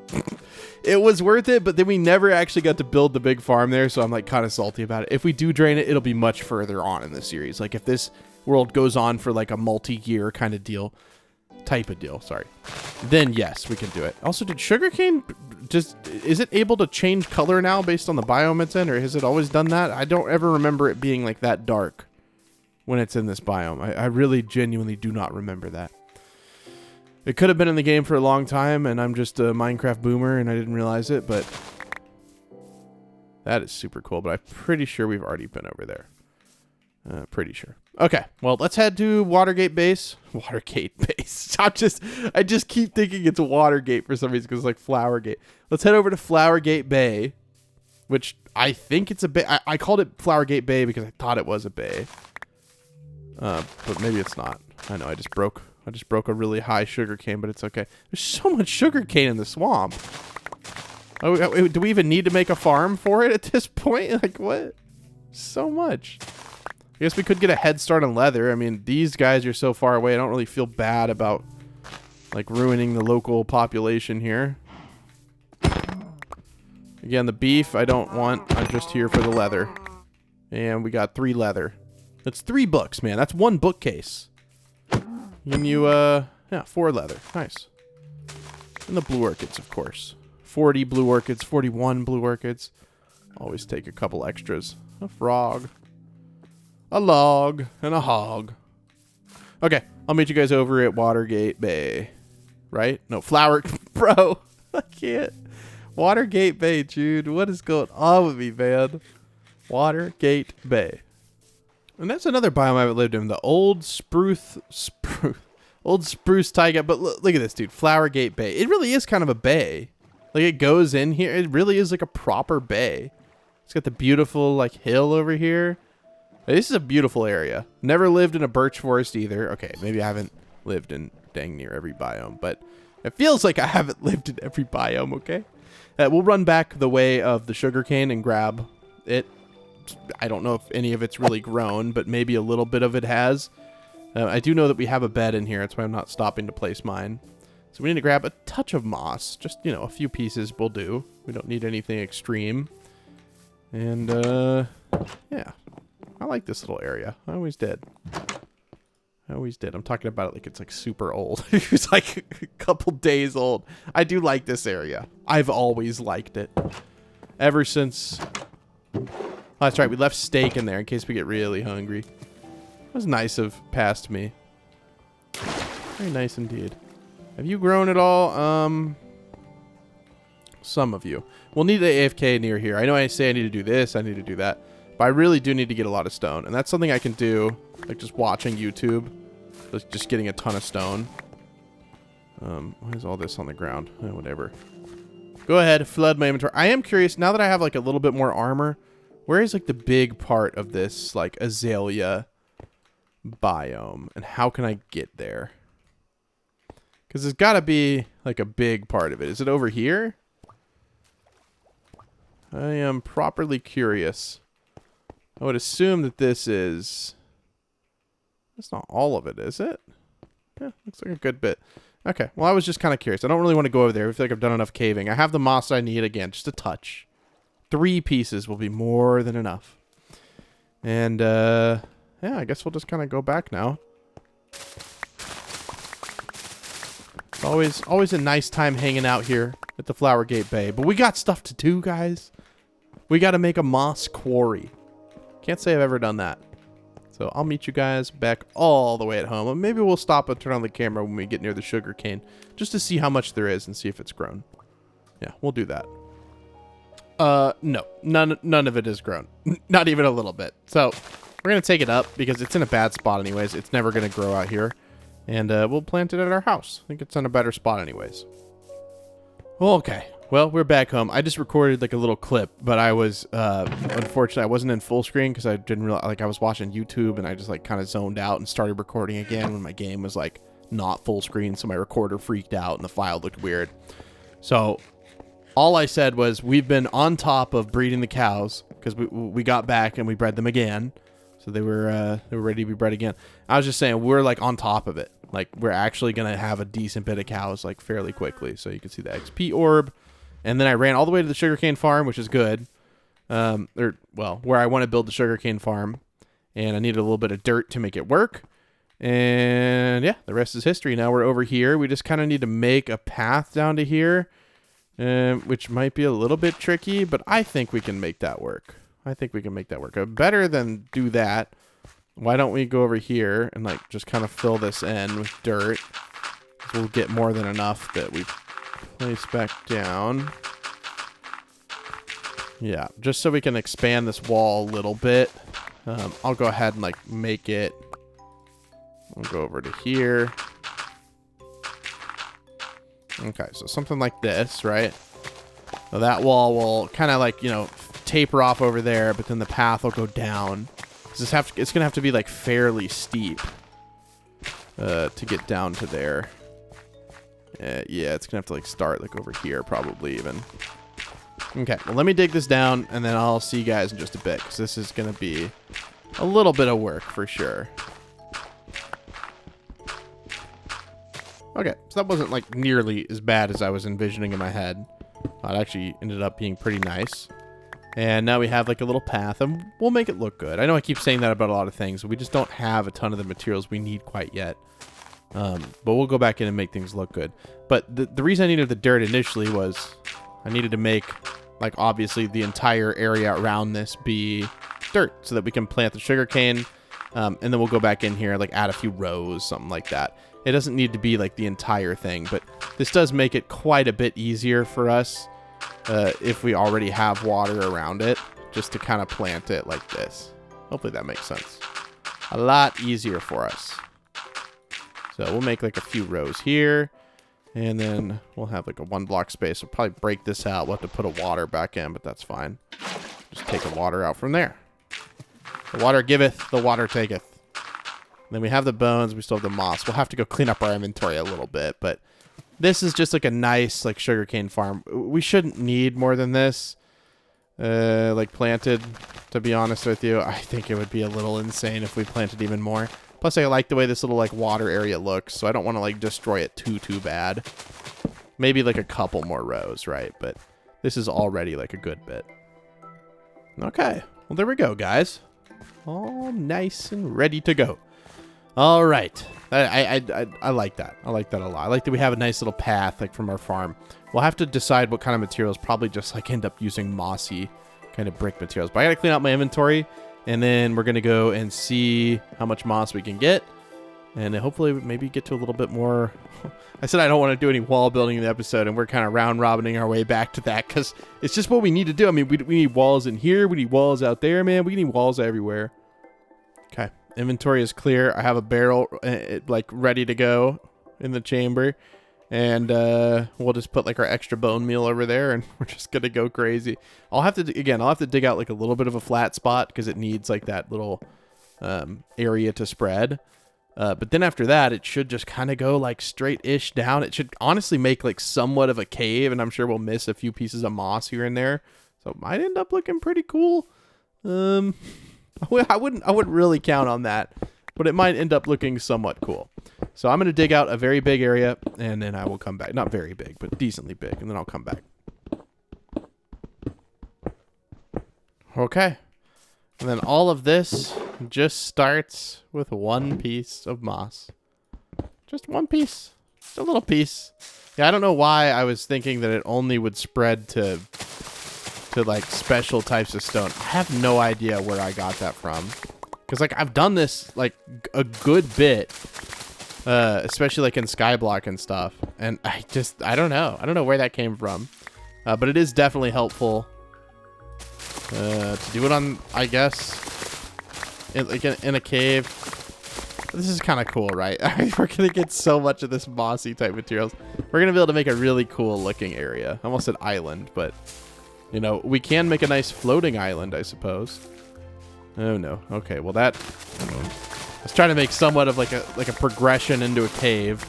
It was worth it, but then we never actually got to build the big farm there, so I'm like kind of salty about it. If we do drain it, it'll be much further on in the series. Like if this world goes on for like a multi-year kind of deal, then yes, we can do it. Also, did sugarcane is it able to change color now based on the biome it's in, or has it always done that? I don't ever remember it being like that dark when it's in this biome. I really genuinely do not remember that. It could have been in the game for a long time, and I'm just a Minecraft boomer, and I didn't realize it, but that is super cool. But I'm pretty sure we've already been over there. Pretty sure. Okay, well, let's head to Watergate Base. Watergate Base. I just keep thinking it's Watergate for some reason, because it's like Flowergate. Let's head over to Flowergate Bay, which I think it's a bay. I called it Flowergate Bay because I thought it was a bay. But maybe it's not. I know, I just broke a really high sugarcane, but it's okay. There's so much sugarcane in the swamp. Oh, do we even need to make a farm for it at this point? Like, what? So much. I guess we could get a head start on leather. I mean, these guys are so far away. I don't really feel bad about, like, ruining the local population here. Again, the beef I don't want. I'm just here for the leather. And we got 3 leather. That's 3 books, man. That's 1 bookcase. And you, yeah, 4 leather. Nice. And the blue orchids, of course. 40 blue orchids, 41 blue orchids. Always take a couple extras. A frog. A log. And a hog. Okay, I'll meet you guys over at Watergate Bay. Right? No, Flower... Bro, I can't. Watergate Bay, dude. What is going on with me, man? Watergate Bay. And that's another biome I haven't lived in. The old spruce taiga. But look at this, dude. Flowergate Bay. It really is kind of a bay. Like, it goes in here. It really is like a proper bay. It's got the beautiful, like, hill over here. This is a beautiful area. Never lived in a birch forest either. Okay, maybe I haven't lived in dang near every biome, but it feels like I haven't lived in every biome, okay? We'll run back the way of the sugarcane and grab it. I don't know if any of it's really grown, but maybe a little bit of it has. I do know that we have a bed in here. That's why I'm not stopping to place mine. So we need to grab a touch of moss. Just, you know, a few pieces will do. We don't need anything extreme. And, yeah. I like this little area. I always did. I'm talking about it like it's, like, super old. It's, like, a couple days old. I do like this area. I've always liked it. Ever since... Oh, that's right. We left steak in there in case we get really hungry. That was nice of past me. Very nice indeed. Have you grown at all? Some of you. We'll need the AFK near here. I know I say I need to do this. I need to do that. But I really do need to get a lot of stone. And that's something I can do, like just watching YouTube. Just getting a ton of stone. Why is all this on the ground? Whatever. Go ahead, flood my inventory. I am curious, now that I have like a little bit more armor, where is like the big part of this like azalea biome? And how can I get there? Because there's got to be like a big part of it. Is it over here? I am properly curious. I would assume that this is... That's not all of it, is it? Yeah, looks like a good bit. Okay, well, I was just kind of curious. I don't really want to go over there. I feel like I've done enough caving. I have the moss I need again, just a touch. 3 pieces will be more than enough. And, yeah, I guess we'll just kind of go back now. Always a nice time hanging out here at the Flower Gate Bay. But we got stuff to do, guys. We got to make a moss quarry. Can't say I've ever done that. So I'll meet you guys back all the way at home. And maybe we'll stop and turn on the camera when we get near the sugar cane, just to see how much there is and see if it's grown. Yeah, we'll do that. No, none of it is grown. Not even a little bit. So we're going to take it up because it's in a bad spot anyways. It's never going to grow out here. And we'll plant it at our house. I think it's in a better spot anyways. Okay. Well, we're back home. I just recorded like a little clip, but I was, unfortunately, I wasn't in full screen because I didn't realize, like I was watching YouTube and I just like kind of zoned out and started recording again when my game was like not full screen. So my recorder freaked out and the file looked weird. So all I said was we've been on top of breeding the cows because we got back and we bred them again. So they were ready to be bred again. I was just saying we're like on top of it. Like we're actually going to have a decent bit of cows like fairly quickly. So you can see the XP orb. And then I ran all the way to the sugarcane farm, which is good. Where I want to build the sugarcane farm. And I needed a little bit of dirt to make it work. And yeah, the rest is history. Now we're over here. We just kind of need to make a path down to here. Which might be a little bit tricky, but I think we can make that work. Better than do that. Why don't we go over here and like just kind of fill this in with dirt. So we'll get more than enough that we place back down. Yeah, just so we can expand this wall a little bit. I'll go ahead and like make it. We'll go over to here. Okay, so something like this, right? So that wall will kind of like, you know, taper off over there, but then the path will go down. It's going to have to be like fairly steep to get down to there. Yeah, it's going to have to like start like over here probably even. Okay, well let me dig this down and then I'll see you guys in just a bit because this is going to be a little bit of work for sure. Okay, so that wasn't like nearly as bad as I was envisioning in my head. It actually ended up being pretty nice. And now we have like a little path and we'll make it look good. I know I keep saying that about a lot of things. We just don't have a ton of the materials we need quite yet. But we'll go back in and make things look good. But the reason I needed the dirt initially was I needed to make like obviously the entire area around this be dirt so that we can plant the sugarcane. And then we'll go back in here, like add a few rows, something like that. It doesn't need to be like the entire thing, but this does make it quite a bit easier for us if we already have water around it, just to kind of plant it like this. Hopefully that makes sense. A lot easier for us. So we'll make like a few rows here, and then we'll have like a 1 block space. We'll probably break this out. We'll have to put a water back in, but that's fine. Just take the water out from there. The water giveth, the water taketh. Then we have the bones. We still have the moss. We'll have to go clean up our inventory a little bit, but this is just like a nice like sugarcane farm. We shouldn't need more than this, like planted, to be honest with you. I think it would be a little insane if we planted even more. Plus, I like the way this little like water area looks, so I don't want to like destroy it too bad. Maybe like a couple more rows, right? But this is already like a good bit. Okay, well there we go, guys. All nice and ready to go. All right. I like that. I like that a lot. I like that we have a nice little path like from our farm. We'll have to decide what kind of materials. Probably just like end up using mossy kind of brick materials. But I got to clean out my inventory. And then we're going to go and see how much moss we can get. And hopefully maybe get to a little bit more. I said I don't want to do any wall building in the episode, and we're kind of round-robining our way back to that because it's just what we need to do. I mean, we need walls in here. We need walls out there, man. We need walls everywhere. Okay. Inventory is clear. I have a barrel like ready to go in the chamber. And we'll just put like our extra bone meal over there, and we're just going to go crazy. I'll have to dig out like a little bit of a flat spot because it needs like that little area to spread. But then after that, it should just kind of go like straight-ish down. It should honestly make like somewhat of a cave, and I'm sure we'll miss a few pieces of moss here and there. So it might end up looking pretty cool. I wouldn't really count on that, but it might end up looking somewhat cool. So I'm going to dig out a very big area, and then I will come back. Not very big, but decently big, and then I'll come back. Okay. And then all of this just starts with one piece of moss. Just one piece. Just a little piece. Yeah, I don't know why I was thinking that it only would spread to like special types of stone. I have no idea where I got that from. Because like I've done this like a good bit. Especially like in Skyblock and stuff. And I don't know. I don't know where that came from. But it is definitely helpful. To do it on, I guess, in a cave. This is kind of cool, right? We're going to get so much of this mossy type materials. We're going to be able to make a really cool looking area. I almost said island, but, you know, we can make a nice floating island, I suppose. Oh, no. Okay, well that... I was trying to make somewhat of like a progression into a cave.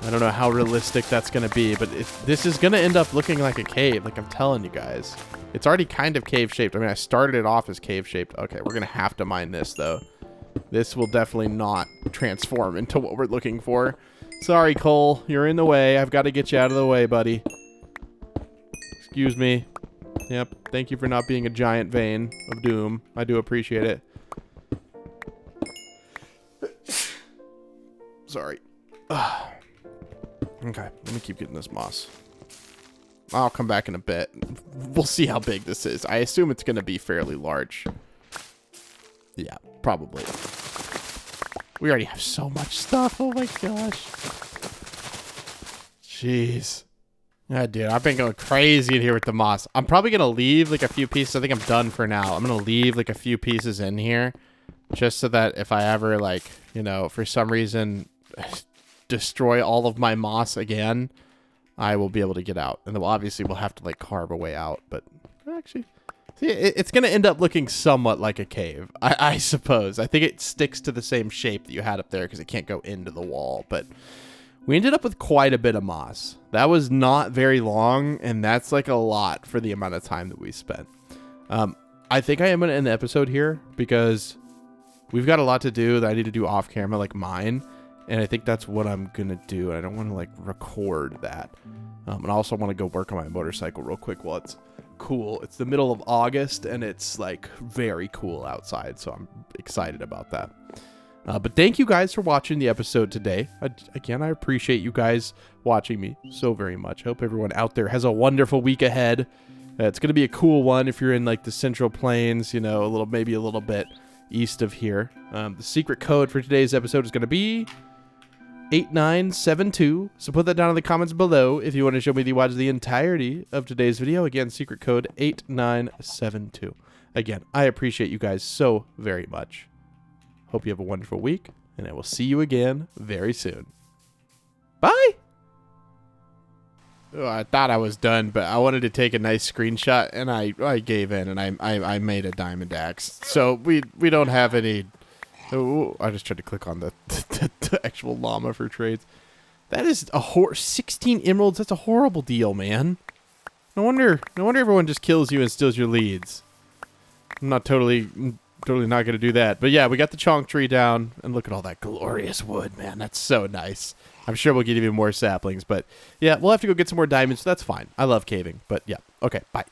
I don't know how realistic that's going to be, but this is going to end up looking like a cave, like I'm telling you guys. It's already kind of cave-shaped. I mean, I started it off as cave-shaped. Okay, we're going to have to mine this, though. This will definitely not transform into what we're looking for. Sorry, Cole. You're in the way. I've got to get you out of the way, buddy. Excuse me. Yep. Thank you for not being a giant vein of doom. I do appreciate it. Sorry. Okay, let me keep getting this moss. I'll come back in a bit. We'll see how big this is. I assume it's going to be fairly large. Yeah, probably. We already have so much stuff. Oh my gosh. Jeez. Yeah, dude, I've been going crazy in here with the moss. I'm probably going to leave like a few pieces. I think I'm done for now. I'm going to leave like a few pieces in here just so that if I ever like, you know, for some reason destroy all of my moss again, I will be able to get out. And then obviously we'll have to like carve a way out, but actually, see, it's going to end up looking somewhat like a cave, I suppose. I think it sticks to the same shape that you had up there because it can't go into the wall, but we ended up with quite a bit of moss. That was not very long, and that's like a lot for the amount of time that we spent. I think I am going to end the episode here because we've got a lot to do that I need to do off camera, like mine. And I think that's what I'm going to do. I don't want to like record that. And I also want to go work on my motorcycle real quick while it's cool. It's the middle of August and it's like very cool outside. So I'm excited about that. But thank you guys for watching the episode today. Again, I appreciate you guys watching me so very much. I hope everyone out there has a wonderful week ahead. It's going to be a cool one if you're in like the Central Plains, you know, maybe a little bit east of here. The secret code for today's episode is going to be 8972. So put that down in the comments below if you want to show me the entirety of today's video. Again, secret code 8972. Again, I appreciate you guys so very much. Hope you have a wonderful week, and I will see you again very soon. Bye! Oh, I thought I was done, but I wanted to take a nice screenshot, and I gave in, and I made a diamond axe. So we don't have any... Oh, I just tried to click on the actual llama for trades. That is a 16 emeralds. That's a horrible deal, man. No wonder everyone just kills you and steals your leads. I'm not totally not going to do that. But yeah, we got the chonk tree down, and look at all that glorious wood, man. That's so nice. I'm sure we'll get even more saplings, but yeah, we'll have to go get some more diamonds, so that's fine. I love caving, but yeah. Okay, bye.